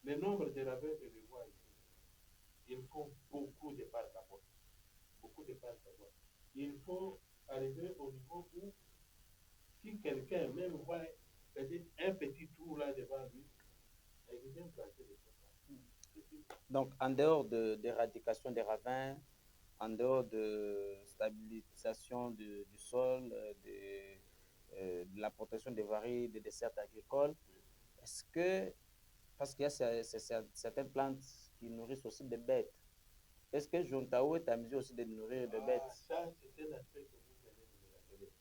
le nombre de ravins, je le vois ici. Il faut beaucoup de parcs à bois. Beaucoup de parcs à bois. Il faut arriver au niveau où, si quelqu'un même voit un petit trou là devant lui, il vient planter des choses. Donc, en dehors d'éradication des ravins, en dehors de stabilisation du sol, de la protection des varies, des dessertes agricoles, est-ce que, parce qu'il y a certaines plantes qui nourrissent aussi des bêtes, est-ce que Juntao est à mesure aussi de nourrir des bêtes? Ça, c'est un aspect que vous venez de me rappeler.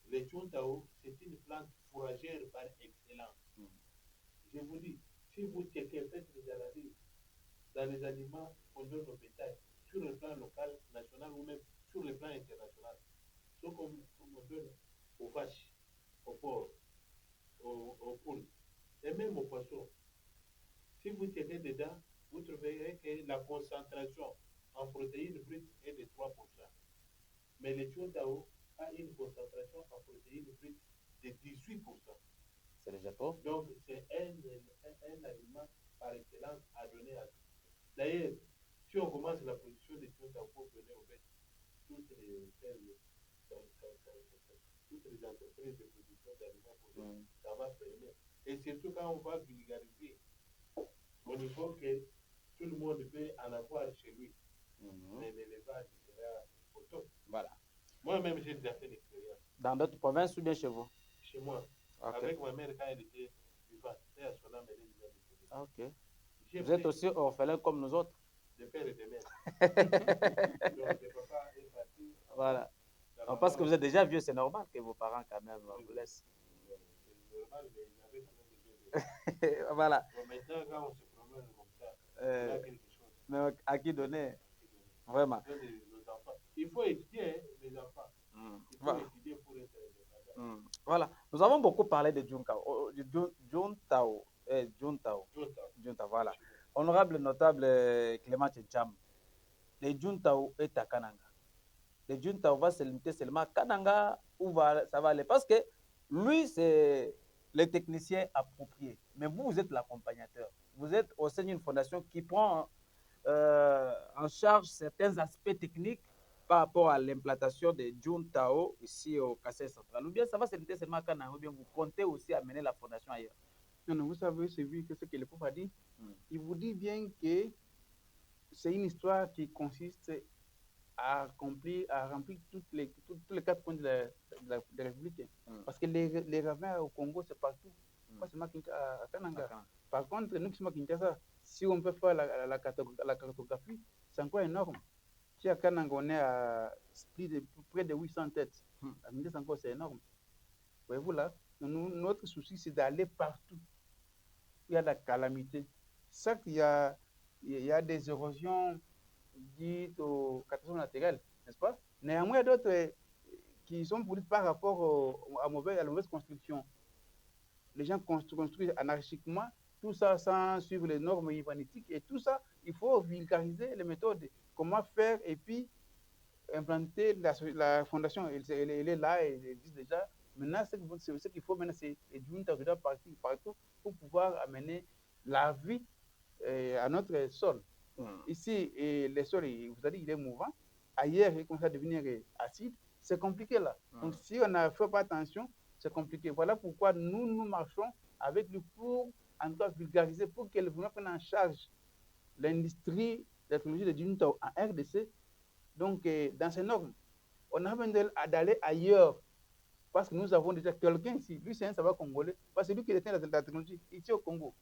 Le Juntao, c'est une plante fourragère par excellence. Je vous dis, si vous checkez, faites des analyses dans les aliments qu'on donne au bétail, sur le plan local, national ou même sur le plan international, ce qu'on donne aux vaches, aux porcs, aux poules, et même aux poissons, si vous checkez dedans, vous trouverez que la concentration en protéines brutes est de 3%. Mais le Juntao a une concentration en protéines brutes de 18%. C'est déjà trop. Donc, c'est un aliment par excellence à donner à tous. D'ailleurs, si on commence la production de Juntao pour donner aux bêtes, toutes les entreprises de production d'aliments pour eux, ça va fermer. Et surtout quand on va vulgariser au niveau que tout le monde peut en avoir chez lui. Mais l'élevage sera au top. Voilà. Moi-même, j'ai déjà fait l'expérience. Dans d'autres provinces ou bien chez vous? Chez moi. Okay. Avec ma mère quand elle était vivante. Et à son âme, elle est déjà décédée. Ok. Vous êtes aussi orphelin comme nous autres? De père et de mère. Donc, le papa est parti. Voilà. Non, parce que vous êtes déjà vieux, c'est normal que vos parents quand même vous laissent. C'est normal, mais il y avait quand même besoin de... Voilà. Bon, maintenant, quand on se promène comme ça, on a quelque chose. Mais à qui donner? Vraiment. Nos enfants. Il faut étudier les enfants. Il faut étudier pour être indépendant. Voilà. Nous avons beaucoup parlé de Juntao. Juntao, voilà. Honorable notable Clément Tcham, le Juntao est à Kananga. Le Juntao va se limiter seulement à Kananga où ça va aller. Parce que lui, c'est le technicien approprié. Mais vous, vous êtes l'accompagnateur. Vous êtes au sein d'une fondation qui prend en charge certains aspects techniques par rapport à l'implantation de Juntao ici au Kasaï central. Ou bien ça va se limiter seulement à Kananga, ou bien vous comptez aussi amener la fondation ailleurs? Non, non, vous savez, c'est vu que ce que le pauvre a dit. Il vous dit bien que c'est une histoire qui consiste à remplir tous les 4 points de la République. Parce que les ravins au Congo, c'est partout. Pas seulement à Kananga. Par contre, nous qui sommes à Kinshasa, si on peut faire la cartographie, c'est encore énorme. Si à Kananga, on est à près de 800 têtes, à Kinshasa encore, c'est énorme. Voyez-vous là, notre souci, c'est d'aller partout. Il y a la calamité. Certes, il y a des érosions dites aux catastrophes naturelles, n'est-ce pas? Néanmoins, il y a d'autres qui sont pourris par rapport à la mauvaise construction. Les gens construisent anarchiquement, tout ça sans suivre les normes urbanístiques et tout ça, il faut vulgariser les méthodes, comment faire et puis implanter la fondation. Elle est là, elle existe déjà. Maintenant, ce qu'il faut maintenant, c'est une doit partir partout pour pouvoir amener la vie à notre sol. Ici, les sols, vous avez dit, il est mouvant. Ailleurs, il commence à devenir acide. C'est compliqué là. Donc, si on ne fait pas attention, c'est compliqué. Voilà pourquoi nous marchons avec lui pour, en tout cas, vulgariser, pour qu'elle prenne en charge l'industrie de la technologie de Junta en RDC. Donc, dans ces normes, on a besoin d'aller ailleurs. Parce que nous avons déjà quelqu'un ici. Lui, c'est un savoir congolais. Parce que c'est lui qui détient la technologie ici au Congo.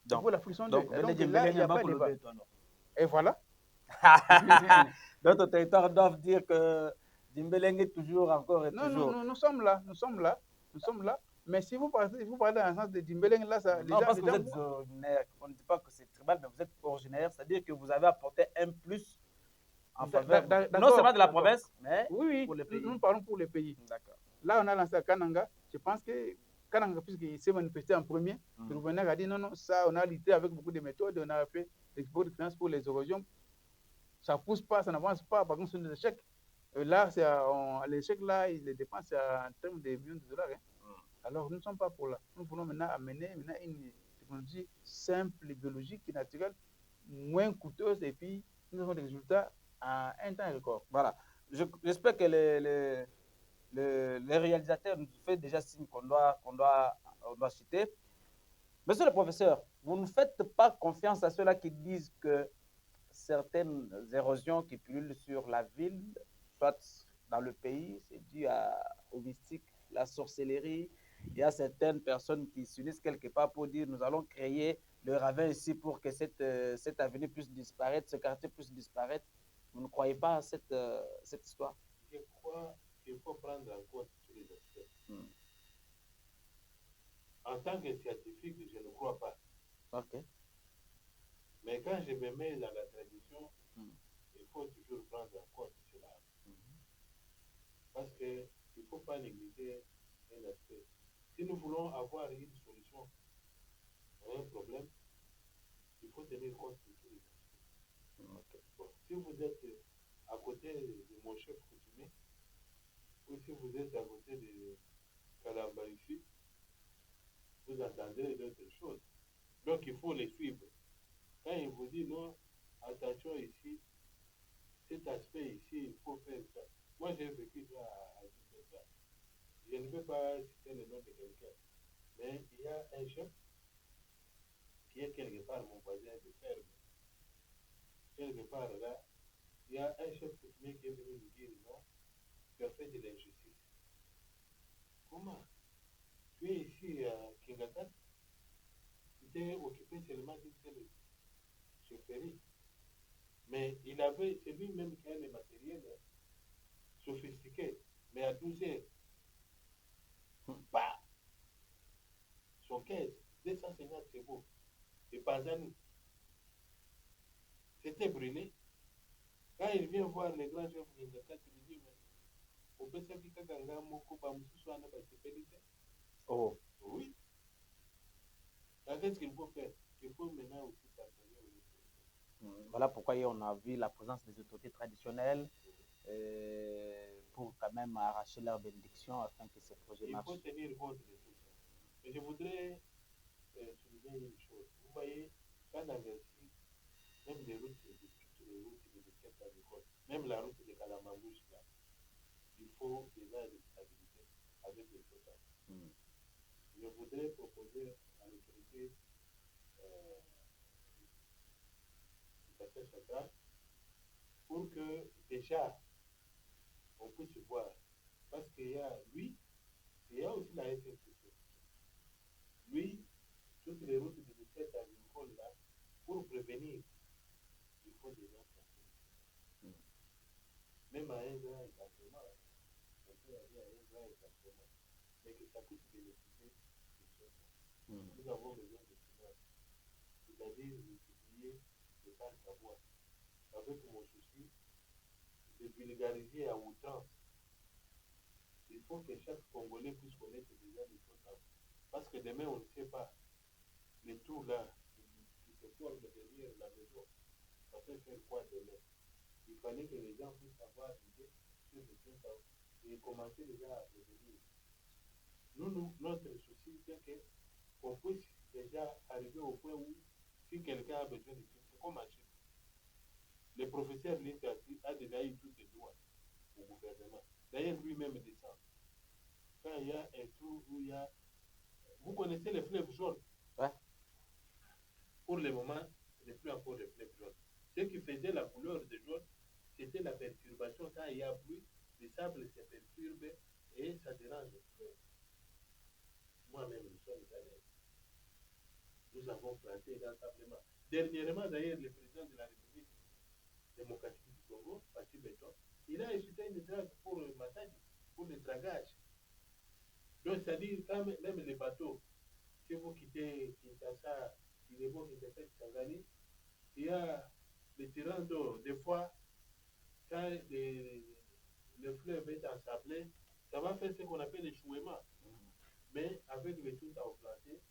Donc, pour la friction donc là, il n'y a pas de débat. Et voilà. D'autres territoires doivent dire que Dimbeleng est toujours encore et non, toujours. Non, nous sommes là. Mais si vous parlez dans le sens de Dimbeleng, là, ça. Non, parce que vous êtes originaire. On ne dit pas que c'est tribal, mais vous êtes originaire. C'est-à-dire que vous avez apporté un plus en faveur, non seulement de la province, mais oui, pour le pays. Nous parlons pour le pays. D'accord. Là, on a lancé à Kananga. Je pense que Kananga, puisqu'il s'est manifesté en premier, le gouverneur a dit non, ça, on a lutté avec beaucoup de méthodes, on a fait des exports de finances pour les érosions. Ça ne pousse pas, ça n'avance pas, par contre, c'est des échecs. Là, l'échec, là, il les dépense en termes de millions de dollars. Hein. Alors, nous ne sommes pas pour là. Nous voulons maintenant amener une technologie simple, biologique, naturelle, moins coûteuse, et puis nous avons des résultats à un temps record. Voilà. J'espère que les réalisateurs nous font déjà signe qu'on doit citer. Monsieur le professeur, vous ne faites pas confiance à ceux-là qui disent que certaines érosions qui pullulent sur la ville, soit dans le pays, c'est dû au mystique, la sorcellerie. Il y a certaines personnes qui s'unissent quelque part pour dire nous allons créer le ravin ici pour que cette avenue puisse disparaître, ce quartier puisse disparaître. Vous ne croyez pas à cette histoire? Je crois qu'il faut prendre en compte tous les aspects. En tant que scientifique, je ne crois pas. Ok. Mais quand je me mets dans la tradition, il faut toujours prendre en compte cela. Parce qu'il ne faut pas négliger un aspect. Si nous voulons avoir une solution à un problème, il faut tenir compte de tous les aspects. Bon, si vous êtes à côté de mon chef coutumier, ou si vous êtes à côté de Kalamba ici, vous entendrez d'autres choses. Donc il faut les suivre. Quand il vous dit non, attention ici, cet aspect ici, il faut faire ça. Moi j'ai vécu ça à Kinshasa. Je ne peux pas citer le nom de quelqu'un, mais il y a un chef qui est quelque part mon voisin de ferme. Quelque part là, il y a un chef coutumier qui est venu me dire non, tu as fait de l'injustice. Comment? Tu es ici à Kingakat, tu t'es occupé seulement d'une seule chefferie. Mais c'est lui-même qui a les matériels sophistiqués. Mais à 12 heures, bah, son caisse, 250 c'est beau. Et pas à nous. C'était brûlé. Quand il vient voir les grands chefs de Kingakat, il lui dit mais on peut s'appliquer Kaganga Moko Bamusu à la sécurité. Oh. Oui. Qu'est-ce qu'il faut faire? Il faut maintenant aussi s'appeler aux autorités. Voilà pourquoi on a vu la présence des autorités traditionnelles pour quand même arracher leur bénédiction afin que ces projets marchent. Il faut tenir compte de tout ça. Mais je voudrais souligner une chose. Vous voyez, quand on investit, même les routes de cette agricole, même la route de Kalamambouche, là, il faut déjà une stabilité avec les sauvages. Je voudrais proposer à l'autorité du Chakra pour que déjà on puisse voir. Parce qu'il y a lui, il y a aussi la SNCC. Lui, toutes les routes de cette agricole là, pour prévenir, il faut déjà faire. Même à un grand écartement, on peut aller à un grand écartement, mais que ça puisse bénéficier de choses. Nous avons besoin de finances, c'est-à-dire multiplier le parc à bois. Avec mon souci de vulgariser à outrance, il faut que chaque Congolais puisse connaître déjà les choses. Parce que demain, on ne sait pas. le tout là, qui se forme derrière la maison, ça peut faire quoi demain? Il fallait que les gens puissent avoir l'idée sur le temps et commencer déjà à prévenir. Notre souci, c'est qu'on puisse déjà arriver au point où, si quelqu'un a besoin de tout, c'est comme un chef. Le professeur Lint a déjà eu tous ses droits au gouvernement. D'ailleurs, lui-même descend. Quand il y a un trou où il y a... Vous connaissez les fleuves jaunes? Ouais. Pour le moment, ce n'est plus encore les fleuves jaunes. Ce qui faisait la couleur de jaune, c'était la perturbation. Quand il y a pluie, le sable se perturbe et ça dérange le fleuve. Moi-même, nous sommes allés. Nous avons planté l'ensablement. Dernièrement, d'ailleurs, le président de la République démocratique du Congo, Fatou Beton, il a acheté une drague pour le massage, pour le dragage. Donc, c'est-à-dire, quand même les bateaux, si vous quittez Kinshasa, il est bon Kinshasa, Kisangani, il y a les tirants d'eau. Des fois, quand le fleuve est ensablé, ça va faire ce qu'on appelle l'échouement. Mais avec les tout à planter,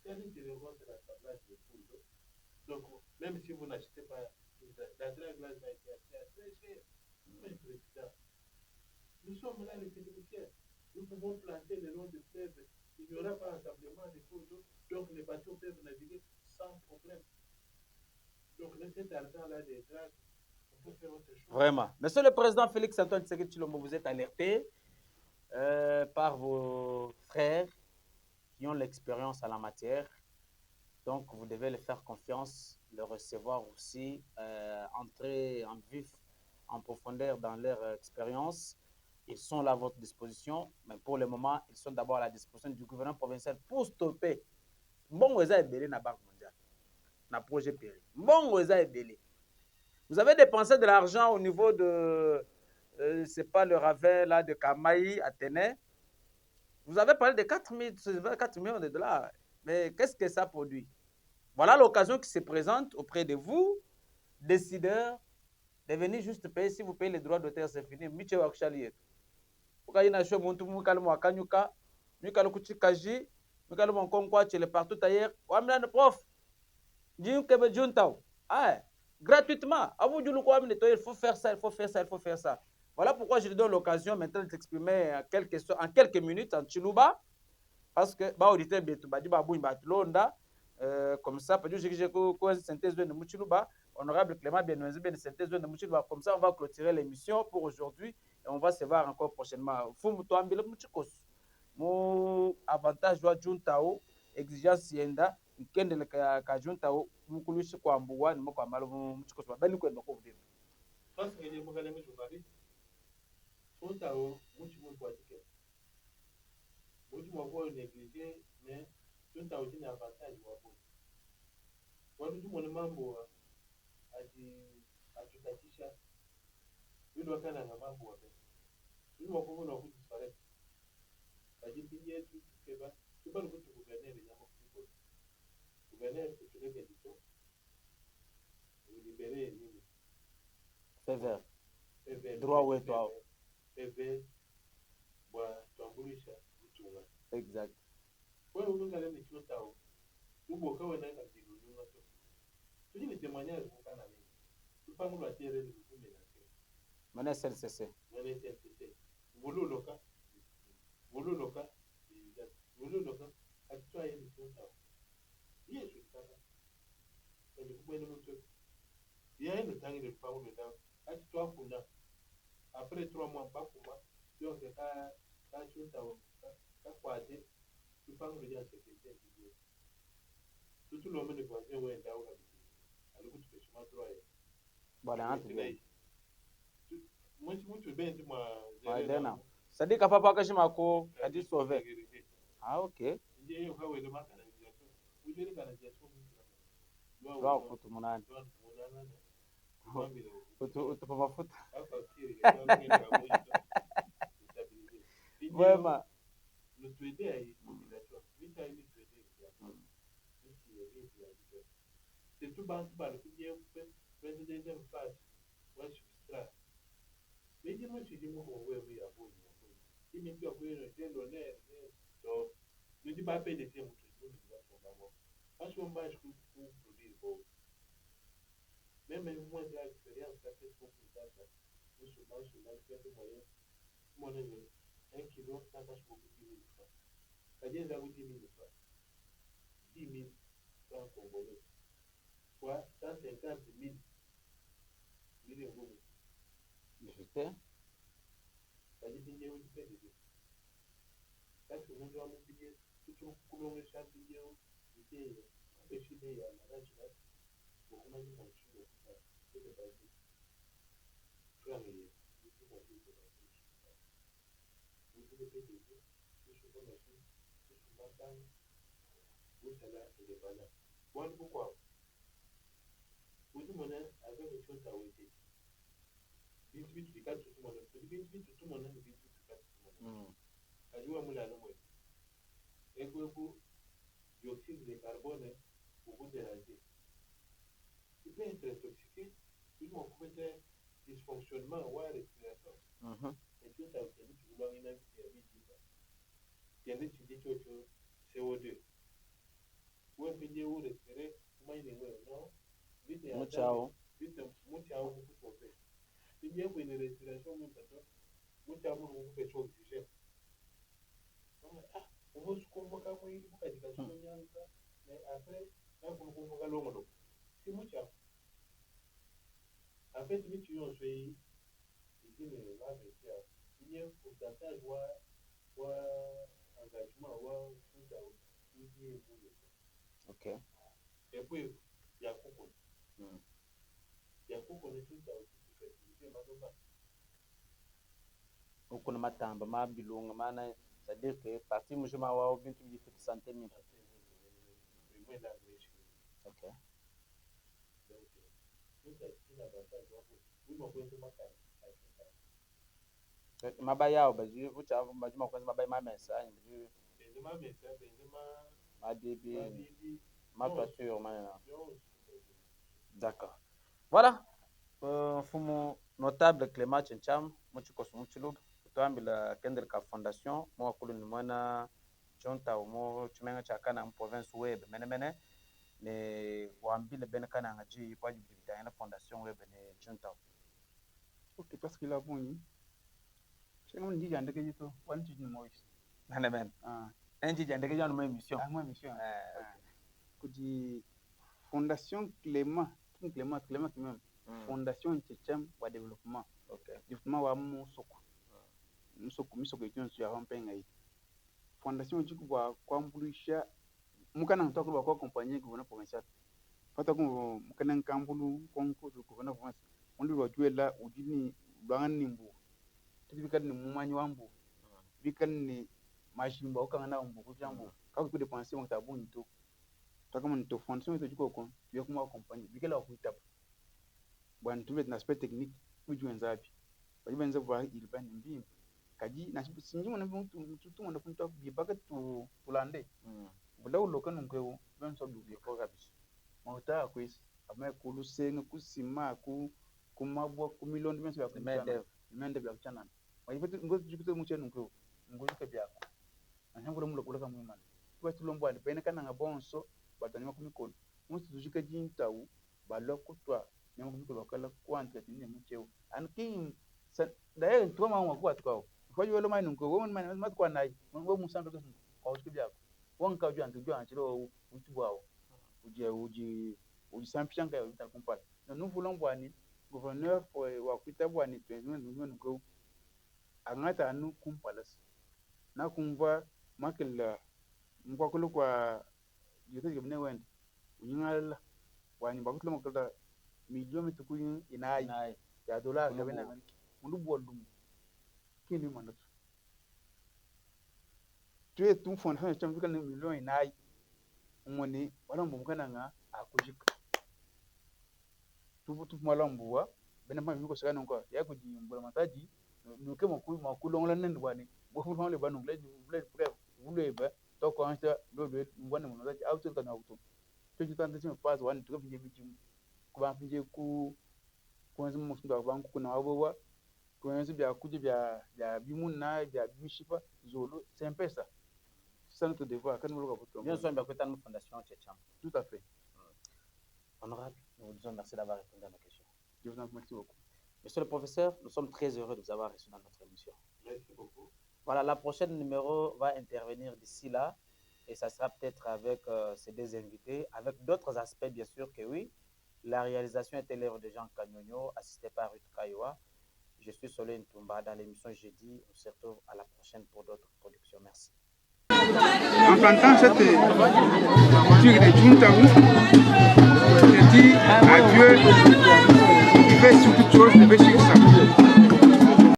quand il rencontre l'assemblage de tout d'eau, donc, même si vous n'achetez pas, la drague là, ça a été acheté à très cher. Mais président, nous sommes là les techniciens. Nous pouvons planter le long du fleuve. Il n'y aura pas ensablement de cours d'eau. Donc, les bateaux peuvent naviguer sans problème. Donc, cet argent-là des dragues, on peut faire autre chose. Vraiment. Monsieur le Président Félix Antoine Tshisekedi Tshilombo, vous êtes alerté par vos frères qui ont l'expérience en la matière. Donc, vous devez les faire confiance, les recevoir aussi, entrer en vif, en profondeur dans leur expérience. Ils sont là à votre disposition, mais pour le moment, ils sont d'abord à la disposition du gouvernement provincial pour stopper. Bon, vous avez belé la Banque mondiale, na projet péri. Bon, vous avez belé. Vous avez dépensé de l'argent au niveau de, c'est pas le ravin là de Kamaï à Téné. Vous avez parlé de 4 millions de dollars. Mais qu'est-ce que ça produit? Voilà l'occasion qui se présente auprès de vous, décideurs, de venir juste payer. Si vous payez les droits d'auteur, c'est fini. Miche Wakshali. Ukayina show muntu mukalo mwakanyuka, mukalo kuchikaji, mukalo mwankongwa chele partout ailleurs. Wamna le prof. Dieu que me juntao. Ah, gratuitement. À vous du quoi il faut faire ça, il faut faire ça, il faut faire ça. Voilà pourquoi je lui donne l'occasion maintenant de t'exprimer en quelques minutes en Chiluba. Parce que, bah, auditeur, comme ça, j'ai synthèse de Mouchiluba, honorable Clément Benouenzi, synthèse de Mouchiluba. Comme ça, on va clôturer l'émission pour aujourd'hui et on va se voir encore prochainement. Fumu Toambile Mouchikos. Mon avantage doit Juntao, exigence Yenda, Kende ka Juntao, Mukulushi Kwambuwa, Mokwamalo Mouchikos, Benuko Nokovdim. Parce que les Mogalemi journalistes, Juntao, Mouchimou Boadiké. Mouchimou Boadiké négligé, mais Juntao dit un avantage. Watu mwana mambo ajutatisha yule wakana na mambo wape yule wakuvu na wakuvu disparaître ajipinye yetu keba tuba nukutu kuganere nyamo kuko kuganere kutuleke dito ulibere nini Fever droit wetu hao fever bwa tuambulisha kutunga exact kwa unungale ni chotao ubo kawe na kazigo nyuma to tujini témoignage bukana ni tupangu la tiere ni kume na ke mana SLCC Vululoka atitoa hili chotao yesu sana ndio kubwene mtu yeye ndo tangi de pangu de dans atitoa kuna après 3 mois pas kuma donc ka chotao ka kwate tupangu de sécurité civile tout le monde voisin ouais ndao na alikuwa tukishima droit bwana antu bien muito bem de uma Madena Sadika papa kashima ko kadi sauver. Ah OK. Ndiye hawe le makana ndio ujeni kana jesu Wow kutu munani. Utu mafuta. Wema. Le traité a été population. Vita ile traité. C'est tout bas par le bien fait deuxième phase. Ouais, substrat. Mais dis-moi si dis-moi on va oui à vous. Il me dit que le l'honneur donc ne dis pas payer des termes tout le monde va son d'abord. Parce qu'on mange pour produire beau. Même moi, j'ai l'expérience, ça fait beaucoup de temps. Nous souvent, faire des moyens. Mon ami, 1 kilo, ça cache beaucoup de 10 000 francs. C'est-à-dire, ça vous 10 000 francs. 10 000 francs congolais. Soit 150 000 euros. Je sais. C'est-à-dire, il y a un peu de deux. Parce que nous avons payé tout le coulon de chaque vidéo. C'était décidé à la nationale. Pour qu'on ait un chou. C'est le basique. Frère, il y a tout le monde qui est dans le chou. Vous pouvez payer des deux. Tout ce qu'on a fait. Tout ce qu'on a fait. Vous savez, il est pas là. Voilà pourquoi. Vous dites, mon avec le chose à oublier. 28 du 4 tout le monde. 28 tout le monde. 28 du 4 tout le monde. Ajua mula na mwe. Eko dioxyde de carbone beaucoup dérangé. Il peut être intoxiqué, il peut être dysfonctionnement ou respiratoire. Et tout ça, c'est dit que vous avez une activité. Il y a des études sur CO2. Vous avez où respirer, vous avez non. Muchao. Muchao, vous pouvez faire. Il y a une respiration, muchao, vous pouvez faire oxygène. On va se convoquer pour une éducation, mais après, on va convoquer l'homme. C'est moi qui a. En fait, nous tuons ce pays, il y a un pourcentage ou engagement ou ok. Et puis, il y a beaucoup. Il y a beaucoup de choses qui fait. Huko na matamba mabilunga maana c'est-à-dire que parti mjuma wao bintu bifitu santé mimi. Ok. Mabaya yao baji vucha majuma kwanza mabaya mamesa ndio madibi ma toiture maana. D'accord. Voilà. Fumu notable Clément Chencham muchikoso muchilubu tuambila kendel ka fondation mo akulu ni mwana jonta mo chumenga chakana mu province web mene ne wambile bene kana ngaji kwa jibita na fondation web ne jonta. Ok, parce que là bon c'est on dit jande ke to wan tu ni mois Mene enji jande ke janu mo émission kuji fondation Clément même fondation Tchétcham wa développement. Ok. Développement wa musoko etion sur rampenga hii. Fondation jiku wa kwambulisha mukana mtoko wa accompagner gouvernement provincial. Fata ko mukana kambulu konko du gouvernement provincial. On lui doit là udini bangani mbu. Tibika ni mumanyi wambu. Bika ni mashimba okanga mbu kujambu. Ka ku dépenser on tabu nito. Taka mon fondation to jiko kon, tu yakuma accompagner. Bika la kuitap. Bwana tuwe na aspect technique ujue nzapi bali benza kwa ilibani mbimbi kaji na sinji mwana mtu mwana kunta bibaka tu kulande bula uloka nungwe benso dubi ko kabisa mauta kwisi ama kulusenga kusima kumabwa kumiloni benso ya kumende bya kuchana wajipetu ngozi jikute muche nungwe ngozi kabyako anyango mulo kulaka mwimana kwa tulombo ali pene kana ngabonso batanyama kumikolo musi tujika jintau balokutwa nyama kumikolo kala kwanta tinye mucheo ankin d'ailleurs toi ma kwa tukao kwa hiyo lo manu ko won man mat kwa nai wo musando ko kwa usiku byako won ka jwantu jwanchiro utubwao uji sampishanga yo takumpala no nous voulons bwani gouverneur wa kuita bwani president ko angata anu kumpalas na kumva makilla mkwa kulu kwa yote jibne wend unyingala wani bakutlo makala milioni tukuyin inai ya dola ga bena amerika mundu bolum kini manatu tuye tum fondation chamfika ni milioni inai umoni wala mbumkana nga akujika tu malambuwa bena ma miko sagana ko ya ko di mbula mataji no ke makulu ngala nen wani bo fu le banu le preuve vule ba to ko ansta do wani mo mataji auto kana auto to jitante sim pass wani to finje bitim ko ba finje ku kwanza mfundo banku kuna wabowa kwanza bya kuje bya bimunna bya bishipa zolo sempesa C'est notre devoir. Bien sûr, une fondation Tchétcham. Tout à fait. Honorable, nous vous disons merci d'avoir répondu à nos questions. Je vous en remercie beaucoup. Monsieur le professeur, nous sommes très heureux de vous avoir reçu dans notre émission. Merci beaucoup. Voilà, la prochaine numéro va intervenir d'ici là et ça sera peut-être avec ces deux invités, avec d'autres aspects bien sûr que oui. La réalisation était l'œuvre de Jean Kagnogno, assisté par Ruth Kaiwa. Je suis Solène Toumba dans l'émission Jeudi. On se retrouve à la prochaine pour d'autres productions. Merci. En plantant cette culture de Juntaou, je dis adieu, il fait sur toute chose, il fait sur ça.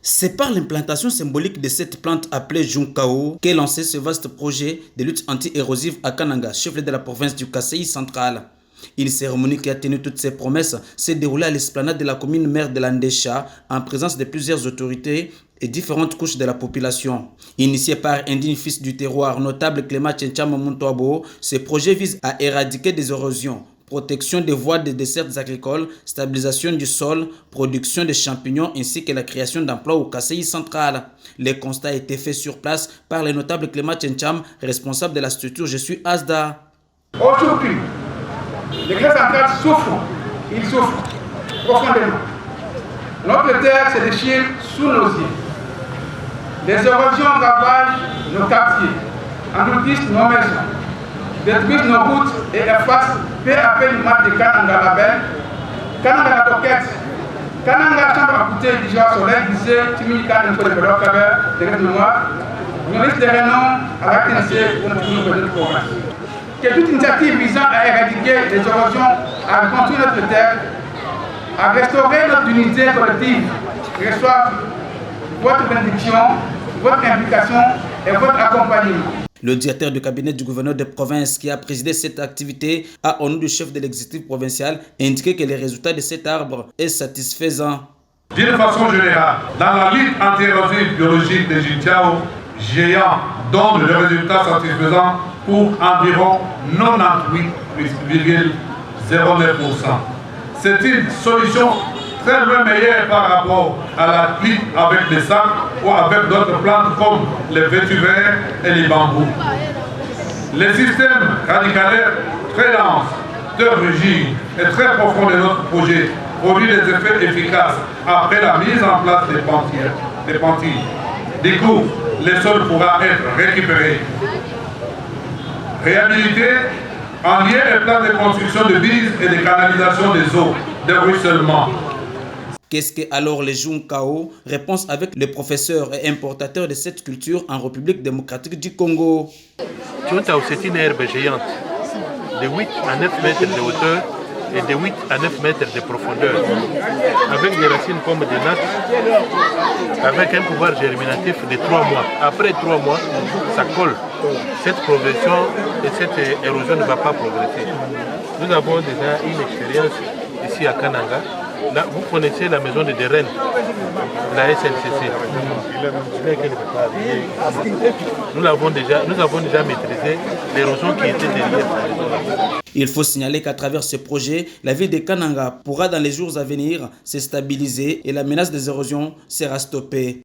C'est par l'implantation symbolique de cette plante appelée Junkao qu'est lancé ce vaste projet de lutte anti-érosive à Kananga, chef de la province du Kasaï central. Une cérémonie qui a tenu toutes ses promesses s'est déroulée à l'esplanade de la commune mère de l'Andesha en présence de plusieurs autorités et différentes couches de la population. Initié par un digne fils du terroir, notable Clément Tchétcham Muntwabo, ce projet vise à éradiquer des érosions, protection des voies des dessertes agricoles, stabilisation du sol, production de champignons ainsi que la création d'emplois au Kasaï central. Les constats ont été faits sur place par le notable Clément Tchétcham, responsable de la structure Je suis Asda. Aujourd'hui, les grèves centrales souffrent, ils souffrent profondément. Notre terre se déchire sous nos yeux. Les érosions ravagent nos quartiers, engloutissent nos maisons, détruisent nos routes et effacent peu à peu l'image de Kananga Label, Kananga la Toquette, Kananga chambre à côté du genre soleil, lycée, Timika, un peu de bloc avec des mémoires, nous risquons des renoms à la TNC pour nous province. Que toute initiative visant à éradiquer les érosions, à reconstruire notre terre, à restaurer notre unité collective, reçoivent votre bénédiction, votre implication et votre accompagnement. Le directeur du cabinet du gouverneur de province qui a présidé cette activité a, au nom du chef de l'exécutif provincial, indiqué que les résultats de cet arbre est satisfaisant. D'une façon générale, dans la lutte anti-érosive biologique des Juntiao, géant donne le résultat satisfaisant pour environ 98,09%. C'est une solution très loin meilleure par rapport à la lutte avec les sacs ou avec d'autres plantes comme les vétuvers et les bambous. Les systèmes radicalaires très denses, très rigides et très profonds de notre projet produit des effets efficaces après la mise en place des pentilles. Du coup, le sol pourra être récupéré, réhabilité en lien avec plans de construction de bises et de canalisation des eaux, de ruissellement. Qu'est-ce que alors les Junkao? Réponse avec le professeur et importateur de cette culture en République démocratique du Congo. Junkao, c'est une herbe géante de 8 à 9 mètres de hauteur et de 8 à 9 mètres de profondeur, avec des racines comme des nattes, avec un pouvoir germinatif de 3 mois. Après 3 mois, ça colle. Cette progression et cette érosion ne va pas progresser. Nous avons déjà une expérience ici à Kananga. Là, vous connaissez la maison de Rennes, la SNCC. Nous avons déjà maîtrisé l'érosion qui était derrière. Il faut signaler qu'à travers ce projet, la ville de Kananga pourra dans les jours à venir se stabiliser et la menace des érosions sera stoppée.